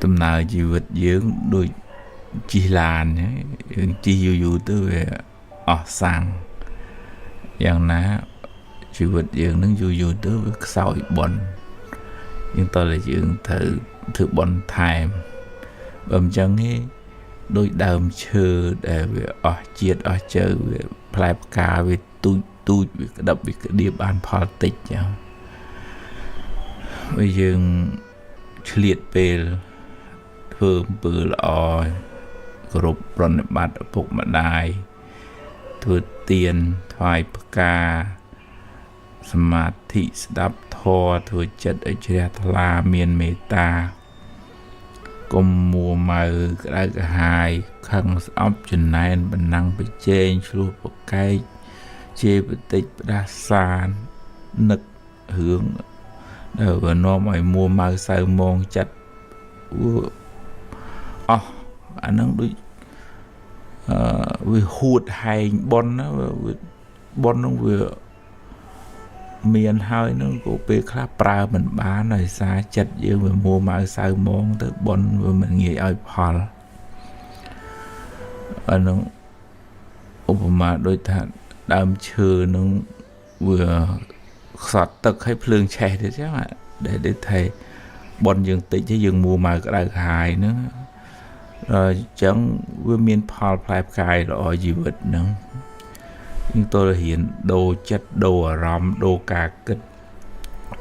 ដំណើរជីវិតយើងដូចជិះឡានយើងជិះយូរទៅវាអស់សាំងយ៉ាងណាជីវិតយើងនឹងយូរទៅវាខ្សោយបុណ្យយើងតើយើងត្រូវធ្វើបុណ្យថែមបើមិនចឹងទេដូចដើមឈើដែលវាអស់ជាតិអស់ជើវាផ្លែផ្កាវាទូចវាក្តាប់វាក្តៀបបានផលតិចចឹងបើយើងឆ្លៀតពេលធ្វើអំពើល្អគោរពប្រណិប័តឪពុកម្ដាយធ្វើទានថ្វាយផ្កាសមាធិស្ដាប់ធម៌ធ្វើចិត្តឲ្យជ្រះថ្លាមានមេត្តាកុំមួម៉ៅក្តៅក្រហាយខឹងស្អប់ចំណែនបណ្ណាំងប្រជែងឆ្លោះប្រកែកជេរបតិចផ្ដាសាននឹករឿងដែលវានាំឲ្យមួម៉ៅសៅមងចិត្តអស់អាហ្នឹងដូចវាហួតហែងប៉ុនណាប៉ុនហ្នឹងវាមានហើយហ្នឹងក៏ពេលខ្លះប្រើមិនបានដោយសារចិត្តយើងវាមួម៉ៅសៅមងទៅប៉ុនវាមិនងាយឲ្យផលអាហ្នឹងឧបមាដូចថាដើមឈើហ្នឹងវាខ្សត់ទឹកឲ្យភ្លើងឆេះទៅចឹងដែលថាប៉ុនយើងតិចទេយើងមួម៉ៅក្តៅក្រហាយហ្នឹងអញ្ចឹងវាមានផលផ្លែផ្កាយល្អជីវិតហ្នឹងយើងតើរៀនដូរចិត្តដូរអារម្មណ៍ដូរការគិត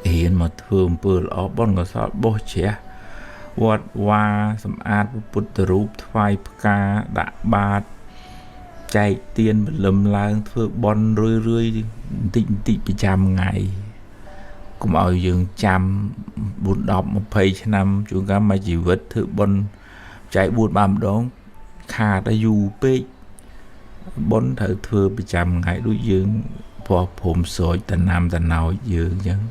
រៀនមកធ្វើអំពើល្អបុណ្យកុសលបោះជ្រះវត្តវាសម្អាតពុទ្ធរូបថ្វាយផ្កាដាក់បាតចែកទានបលឹមឡើងធ្វើបុណ្យរឿយបន្តិចប្រចាំថ្ងៃកុំឲ្យយើងចាំ4 10 20ឆ្នាំជួនកាលមួយជីវិតធ្វើបុណ្យចែក4 5ម្ដង ខាតយូពេកប៉ុនត្រូវធ្វើប្រចាំថ្ងៃដូចយើងបោះភូមិស្រោចតំណាំតំណោចយើងអញ្ចឹង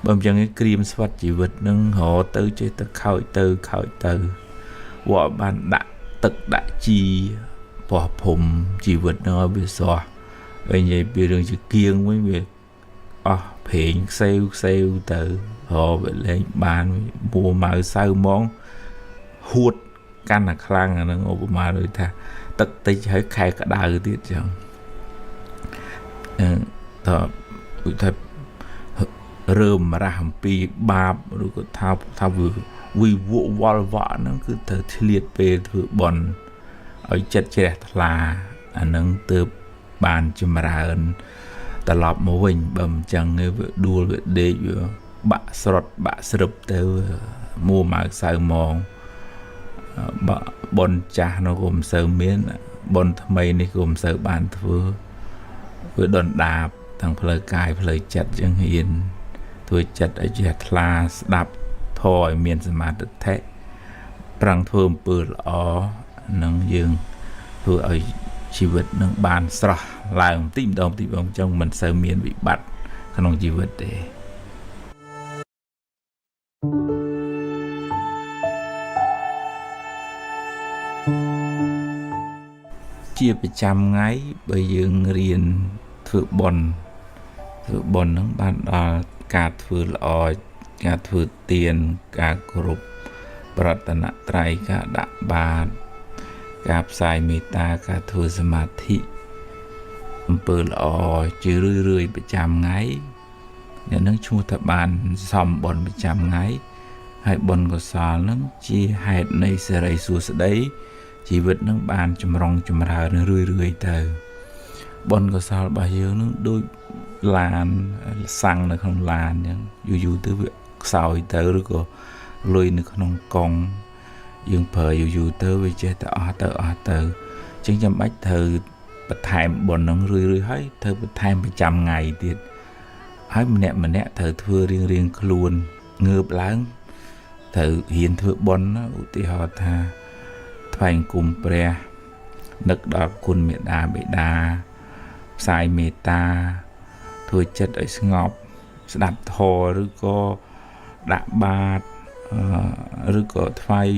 បើមិនអញ្ចឹងឯងក្រៀមស្វិតជីវិតនឹងរទៅចេះតែខោចទៅវត្តបានដាក់ទឹកដាក់ជីបោះភូមិជីវិតនឹងឲ្យវាស្រស់ហើយនិយាយពីរឿងជាគៀងវិញវាអស់ប្រេងខ្សែវទៅវាលែងបានមួម៉ៅសៅហ្មងហួតកាន់តែខ្លាំងអានឹងឧបមាដូចថាទឹកតិចហើយខែក្តៅទៀតចឹងតើឧទាហរណ៍រើមរះអំពីបាបឬក៏ថាវិវកវល់វក់ហ្នឹងគឺត្រូវឆ្លៀតពេលធ្វើបន់ឲ្យចិត្តជ្រះថ្លាអានឹងទើបបានចម្រើនត្រឡប់មកវិញបើមិនចឹងវាដួលវាដេកវាបាក់ស្រុតបាក់ស្រឹបទៅមួម៉ៅសៅម៉ងបនចាស់នោះក៏មិនសូវមានបនថ្មីនេះក៏មិនសូវបានធ្វើវាដុនដាបទាំងផ្លូវកាយផ្លូវចិត្តចឹងហ៊ានធ្វើចិត្តឲ្យជ្រះថ្លាស្ដាប់ធម៌ឲ្យមានសមាធិប្រឹងធ្វើអំពើល្អនឹងយើងធ្វើឲ្យជីវិតនឹងបានស្រស់ឡើងបន្តិចម្ដងចឹងមិនសូវមានវិបត្តិក្នុងជីវិតទេជាប្រចាំថ្ងៃបើយើងរៀនធ្វើបុណ្យហ្នឹងបានដល់ការធ្វើល្អការធ្វើទានការគោរពប្រតនត្រ័យការដាក់បាតការផ្សាយមេត្តាការធ្វើសមាធិអំពើល្អជារឿយប្រចាំថ្ងៃអ្នកនឹងឈ្មោះថាបានសំបុណ្យប្រចាំថ្ងៃហើយបុណ្យកុសលនឹងជាហេតុនៃសេរីសួស្តីជីវិតនឹងបានចម្រុងចម្រើនរឿយទៅបុណ្យកុសលរបស់យើងនឹងដូចឡានសាំងនៅក្នុងឡានអញ្ចឹងយូរទៅវាខ្សោយទៅឬក៏លុយនៅក្នុងកង់យើងប្រើយូរទៅវាចេះតែអស់ទៅអញ្ចឹងចាំបាច់ត្រូវបន្ថែមបុណ្យនឹងរឿយហើយត្រូវបន្ថែមប្រចាំថ្ងៃទៀតហើយម្នាក់ត្រូវធ្វើរៀងខ្លួនងើបឡើងត្រូវហ៊ានធ្វើបុណ្យឧទាហរណ៍ថាថ្វាយអង្គមព្រះនឹកដល់គុណមេត្តាបិតាផ្សាយមេត្តាធ្វើចិត្តឲ្យស្ងប់ស្ដាប់ធម៌ឬក៏ដាក់បាតឬក៏ថ្វាយ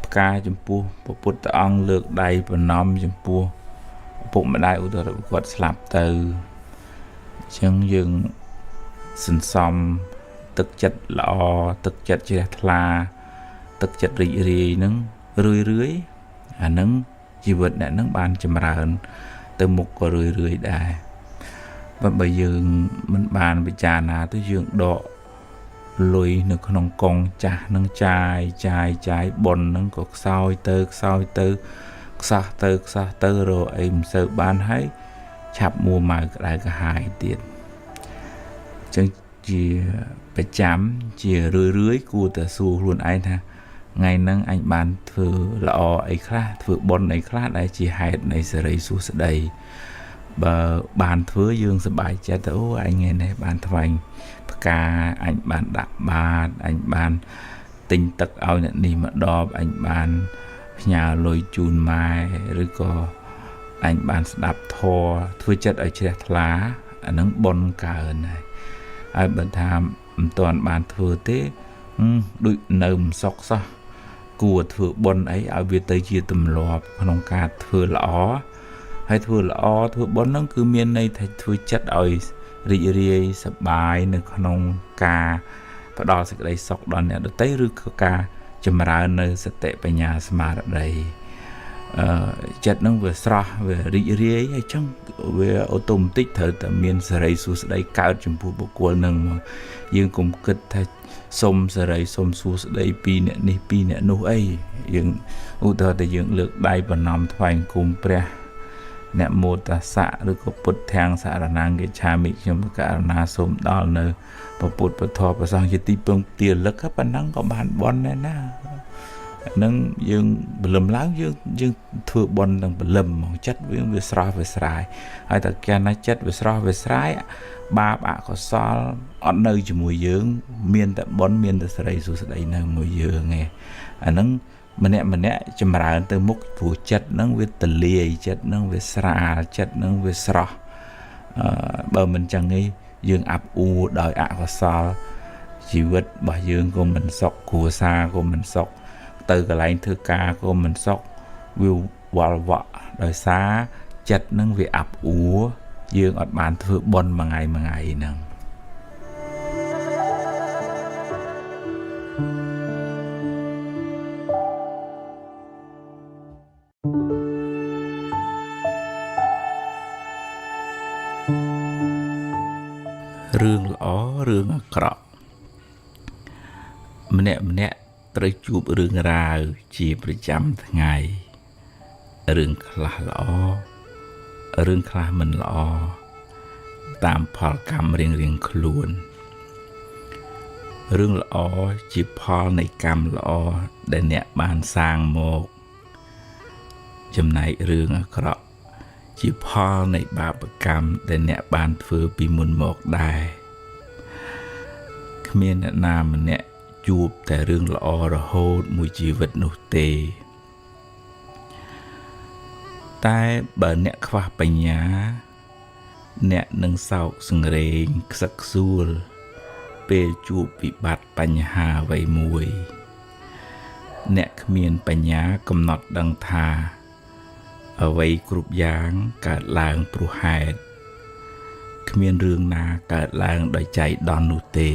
ផ្កាចំពោះព្រះពុទ្ធអង្គលើកដៃប្រណម្យចំពោះឪពុកម្ដាយឧទាហរណ៍គាត់ស្លាប់ទៅអញ្ចឹងយើងសន្សំទឹកចិត្តល្អទឹកចិត្តជ្រះថ្លាទឹកចិត្តរីករាយហ្នឹងរឿយអាហ្នឹងជីវិតអ្នកហ្នឹងបានចម្រើនទៅមុខក៏រឿយដែរបើយើងមិនបានពិចារណាទៅយើងដកលុយនៅក្នុងកងចាស់នឹងចាយបុណ្យនឹងក៏ខ្សោយទៅខ្សោះទៅរកអីមិនសូវបានហើយឆាប់មួម៉ៅក្តៅក្រហាយទៀតអញ្ចឹងជាប្រចាំជារឿយគួរតែសួរខ្លួនឯងថាថ្ងៃហ្នឹងអញបានធ្វើល្អអីខ្លះធ្វើបុណ្យអីខ្លះដែលជាហេតុនៃសេរីសួស្តីបើបានធ្វើយើងសប្បាយចិត្តអូអញថ្ងៃនេះបានថ្វាយផ្កាអញបានដាក់បាតអញបានទិញទឹកឲ្យអ្នកនេះមកដបអញបានផ្ញើលុយជូនម៉ែឬក៏អញបានស្ដាប់ធម៌ធ្វើចិត្តឲ្យជ្រះថ្លាអានឹងបុណ្យកើនហើយបើថាមិនទាន់បានធ្វើទេដូចនៅមិនសុខសោះគួរធ្វើបុណ្យអីឲ្យវាទៅជាទម្លាប់ក្នុងការធ្វើល្អហើយធ្វើល្អធ្វើបុណ្យហ្នឹងគឺមានន័យថាធ្វើចិត្តឲ្យរីករាយសប្បាយនៅក្នុងការផ្ដល់សេចក្តីសុខដល់អ្នកដទៃឬក៏ការចម្រើននៅសតិបញ្ញាស្មារតីចិត្តហ្នឹងវាស្រស់វារីករាយហើយចឹងវាអូតូម៉ាទិកត្រូវតែមានសេរីសួស្តីកើតចំពោះបុគ្គលហ្នឹងមកយើងកុំគិតថាសុំសេរីសុំសួស្តីពីអ្នកនេះពីអ្នកនោះអីយើងឧទាហរណ៍តែយើងលើកដៃប្រណម្យថ្វាយអង្គមព្រះអ្នកមោតសៈឬក៏ពុទ្ធធាងសារណាងកិច្ឆាមិខ្ញុំករណាសូមដល់នៅព្រះពុទ្ធពធព្រះសង្ឃជាទីពឹងទាលឹកប៉ុណ្ណឹងក៏បានបន់ដែរណានឹងយើងបលឹមឡើងយើងធ្វើបន់ទាំងបលឹមមកចិត្តវាស្រស់វាស្រាយហើយតែកាលណាចិត្តវាស្រស់វាស្រាយបាបអកុសលអត់នៅជាមួយយើងមានតែបន់មានតែសេរីសុស្តីនៅមួយយើងឯងអាហ្នឹង ម្នាក់ចម្រើនទៅមុខព្រោះចិត្តហ្នឹងវាទលាយចិត្តហ្នឹងវាស្រាលចិត្តហ្នឹងវាស្រស់បើមិនចឹងទេយើងអាប់អួរដោយអកុសលជីវិតរបស់យើងក៏មិនសុខគ្រួសារក៏មិនសុខទៅកន្លែងធ្វើការក៏មិនសុខវាវល់វក់ដោយសារចិត្តហ្នឹងវាអាប់អួរយើងអត់បានធ្វើបុណ្យមួយថ្ងៃហ្នឹងរឿងល្អរឿងអាក្រក់ម្នាក់ត្រូវជួបរឿងរ៉ាវជាប្រចាំថ្ងៃរឿងខ្លះល្អរឿងខ្លះមិនល្អតាមផលកម្មរៀងខ្លួនរឿងល្អជាផលនៃកម្មល្អដែលអ្នកបានសាងមកចំណែករឿងអាក្រក់ជាផលនៃបាបកម្មដែលអ្នកបានធ្វើពីមុនមកដែរគ្មានអ្នកណាម្នាក់ជួបតែរឿងល្អរហូតមួយជីវិតនោះទេតែបើអ្នកខ្វះបញ្ញាអ្នកនឹងសោកសង្រេងខ្សឹកខ្សួលពេលជួបវិបត្តិបញ្ហាអ្វីមួយអ្នកគ្មានបញ្ញាកំណត់ដឹងថាអ្វីគ្រប់យ៉ាងកើតឡើងព្រោះហេតុគ្មានរឿងណាកើតឡើងដោយចៃដន្យនោះទេ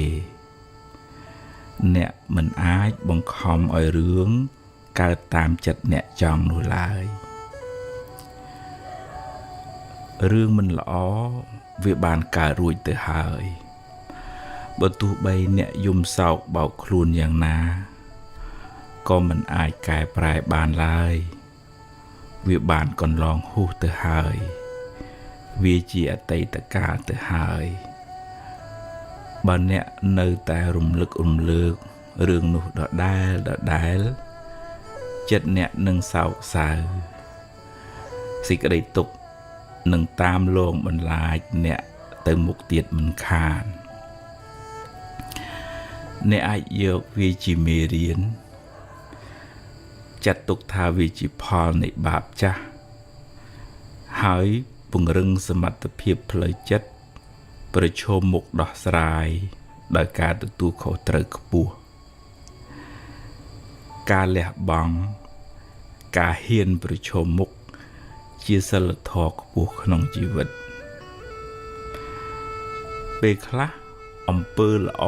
អ្នកមិនអាចបង្ខំឲ្យរឿងកើតតាមចិត្តអ្នកចង់នោះឡើយរឿងមិនល្អវាបានកើតរួចទៅហើយបើទោះបីអ្នកយំសោកបោកខ្លួនយ៉ាងណាក៏មិនអាចកែប្រែបានឡើយវាបានកន្លងហួសទៅហើយវាជាអតីតកាលទៅហើយបើអ្នកនៅតែរំលឹករំលើករឿងនោះដដែលចិត្តអ្នកនឹងសោកសៅសេចក្តីទុក្ខនឹងតាមលងបន្លាចអ្នកទៅមុខទៀតមិនខានអ្នកអាចយកវាជាមេរៀនចាត់ទុកថាវាជាផលនៃបាបចាស់ហើយពង្រឹងសមត្ថភាពផ្លូវចិត្តប្រឈមមុខដោះស្រាយដោយការទទួលខុសត្រូវខ្ពស់ការលះបង់ការហ៊ានប្រឈមមុខជាសិលធម៌ខ្ពស់ក្នុងជីវិតពេលខ្លះអំពើល្អ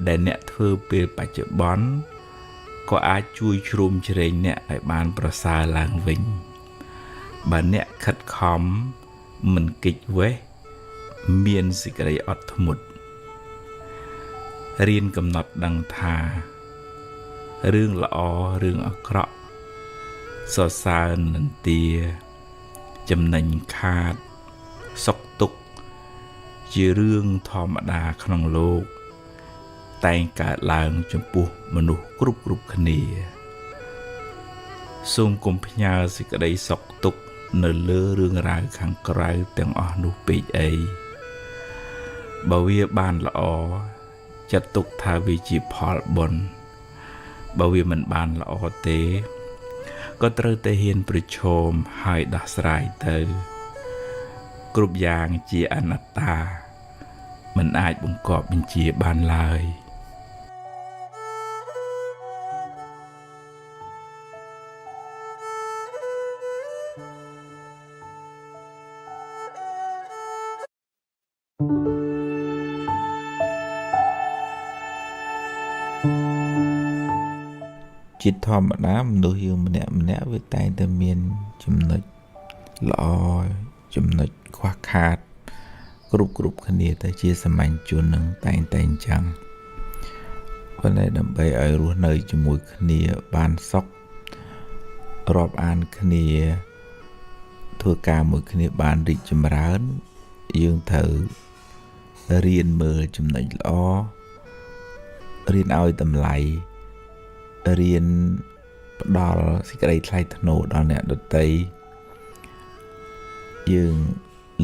ដែលអ្នកធ្វើពេលបច្ចុប្បន្នក៏អាចជួយជ្រោមជ្រែងអ្នកឲ្យបានប្រសើរឡើងវិញបើអ្នកខិតខំមិនគេចវេះមានសេចក្តីអត់ធ្មត់រៀនកំណត់ដឹងថារឿងល្អរឿងអាក្រក់សរសើរនន្ទាចំណេញខាតសុខទុក្ខជារឿងធម្មតាក្នុងលោកតែងកើតឡើងចំពោះមនុស្សគ្រប់គ្នាសូមកុំផ្ញើសេចក្តីសុខទុក្ខនៅលើរឿងរ៉ាវខាងក្រៅទាំងអស់នោះពេកអីបើវាបានល្អចាត់ទុកថាវាជាផលបុណ្យបើវាមិនបានល្អទេក៏ត្រូវតែហ៊ានប្រឈមហើយដោះស្រាយទៅគ្រប់យ៉ាងជាអនត្តាមិនអាចបង្គាប់បញ្ជាបានឡើយជាធម្មតាមនុស្សយើងម្នាក់វាតែងតែមានចំណុចល្អចំណុចខ្វះខាតគ្រប់គ្នាតែជាសាមញ្ញជននឹងតែងតែអញ្ចឹងប៉ុន្តែដើម្បីឲ្យរស់នៅជាមួយគ្នាបានសុខរាប់អានគ្នាធ្វើការមួយគ្នាបានរីកចម្រើនយើងត្រូវរៀនមើលចំណុចល្អរៀនឲ្យតម្លៃរៀនផ្ដល់សេចក្តីថ្លៃថ្នូរដល់អ្នកដទៃយើង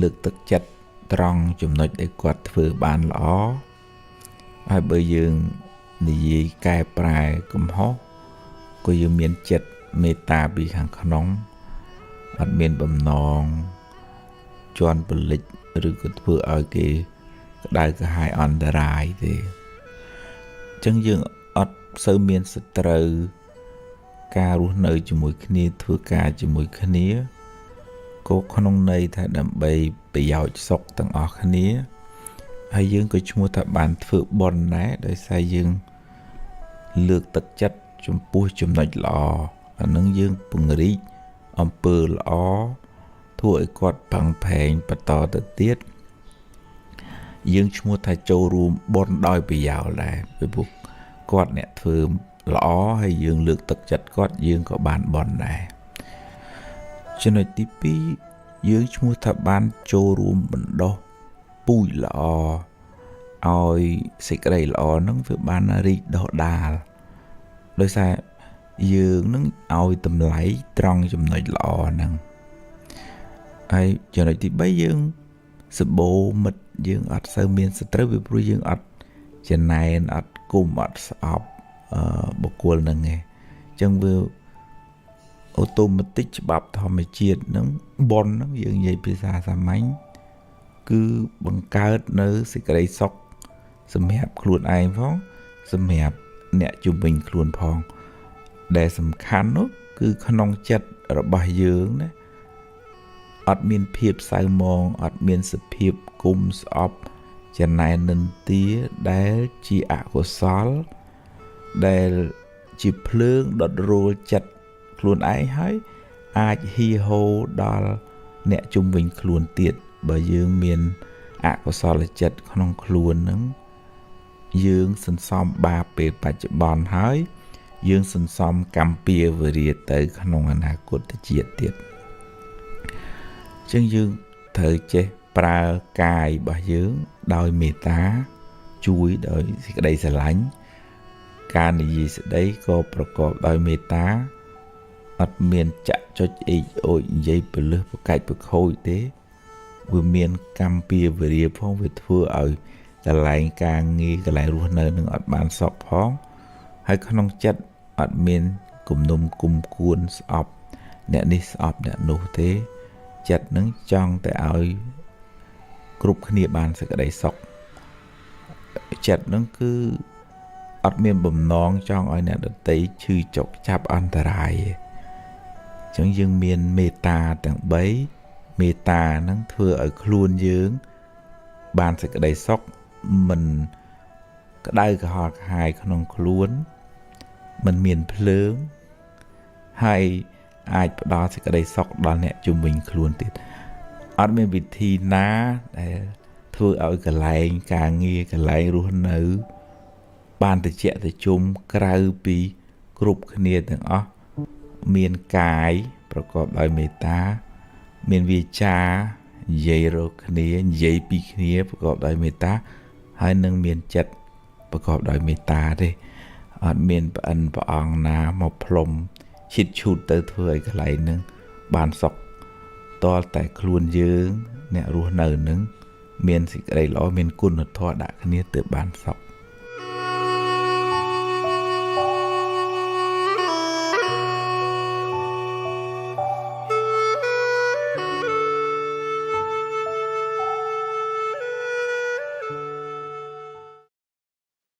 លើកទឹកចិត្តត្រង់ចំណុចដែលគាត់ធ្វើបានល្អហើយបើយើងនិយាយកែប្រែកំហុស ក៏យើងមានចិត្តមេត្តាពីខាងក្នុងអត់មានបំណងជន់ពលិចឬក៏ធ្វើឲ្យគេក្តៅក្រហាយអន្តរាយទេអញ្ចឹងយើងអត់សូវមានសត្រូវការរស់នៅជាមួយគ្នាធ្វើការជាមួយគ្នាក៏ក្នុងន័យថាដើម្បីប្រយោជន៍សុខទាំងអស់គ្នាហើយយើងក៏ឈ្មោះថាបានធ្វើបុណ្យដែរដោយសារយើងលើកទឹកចិត្តចំពោះចំណុចល្អអានឹងយើងពង្រីកអំពើល្អធ្វើឲ្យគាត់ផឹងផែងបន្តទៅទៀតយើងឈ្មោះថាចូលរួមបុណ្យដោយប្រយោលដែរពីព្រោះគាត់អ្នកធ្វើល្អហើយយើងលើកទឹកចិត្តគាត់យើងក៏បានបុណ្យដែរចំណុចទី2យើងឈ្មោះថាបានចូលរួមបណ្ដុះពូជល្អឲ្យសេចក្តីល្អហ្នឹងវាបានរីកដុះដាលដោយសារយើងនឹងឲ្យតម្លៃត្រង់ចំណុចល្អហ្នឹងហើយចំណុចទី3យើងសម្បូរមិត្តយើងអត់សូវមានសត្រូវពីព្រោះយើងអត់ចំណែនអត់គុំអត់ស្អប់បុគ្គលហ្នឹងឯងអញ្ចឹងវាអូតូម៉ាទិកច្បាប់ធម្មជាតិហ្នឹងប៉ុនហ្នឹងយើងនិយាយភាសាសាមញ្ញគឺបង្កើតនៅសេចក្តីសុខសម្រាប់ខ្លួនឯងផងសម្រាប់អ្នកជុំវិញខ្លួនផងដែលសំខាន់នោះគឺក្នុងចិត្តរបស់យើងណាអត់មានភាពសៅមងអត់មានសភាពគុំស្អប់ចំណែននិន្ទាដែលជាអកុសលដែលជាភ្លើងដុតរោលចិត្តខ្លួនឯងហើយអាចហ៊ីហូដល់អ្នកជុំវិញខ្លួនទៀតបើយើងមានអកុសលចិត្តក្នុងខ្លួនហ្នឹងយើងសន្សំបាបពេលបច្ចុប្បន្នហើយយើងសន្សំកម្មពៀវរាទៅក្នុងអនាគតជាតិទៀតអញ្ចឹងយើងត្រូវចេះប្រើកាយរបស់យើងដោយមេត្តាជួយដោយសេចក្តីស្រឡាញ់ការនិយាយស្ដីក៏ប្រកបដោយមេត្តាអត់មានចាក់ចុចអេចអូចនិយាយពលឹះប្រកាច់ប្រខូចទេវាមានកម្មពៀវរាផងវាធ្វើឲ្យកន្លែងការងារកន្លែងរស់នៅនឹងអត់បានសុខផងហើយក្នុងចិត្តអត់មានគំនុំគុំគួនស្អប់អ្នកនេះស្អប់អ្នកនោះទេចិត្តនឹងចង់តែឲ្យគ្រប់គ្នាបានសេចក្តីសុខចិត្តនឹងគឺអត់មានបំណងចង់ឲ្យអ្នកដទៃឈឺចុកចាប់អន្តរាយទេអញ្ចឹងយើងមានមេត្តាទាំង3មេត្តានឹងធ្វើឲ្យខ្លួនយើងបានសេចក្តីសុខមិនក្តៅក្រហល់ក្រហាយក្នុងខ្លួនមិនមានភ្លើងហើយអាចផ្ដល់សេចក្តីសុខដល់អ្នកជុំវិញខ្លួនទៀតអត់មានវិធីណាដែលធ្វើឲ្យកន្លែងការងារកន្លែងរស់នៅបានត្រជាក់ត្រជុំក្រៅពីគ្រប់គ្នាទាំងអស់មានកាយប្រកបដោយមេត្តាមានវាចានិយាយរកគ្នានិយាយពីគ្នាប្រកបដោយមេត្តាហើយនឹងមានចិត្តប្រកបដោយមេត្តាទេអត់មានប្អិនព្រះអង្គណាមកផ្លុំឈិតឈូតទៅធ្វើឲ្យកន្លែងហ្នឹងបានសុខតលតែខ្លួនយើងអ្នករស់នៅហ្នឹងមានសេចក្តីល្អមានគុណធម៌ដាក់គ្នាទើបបានសុខ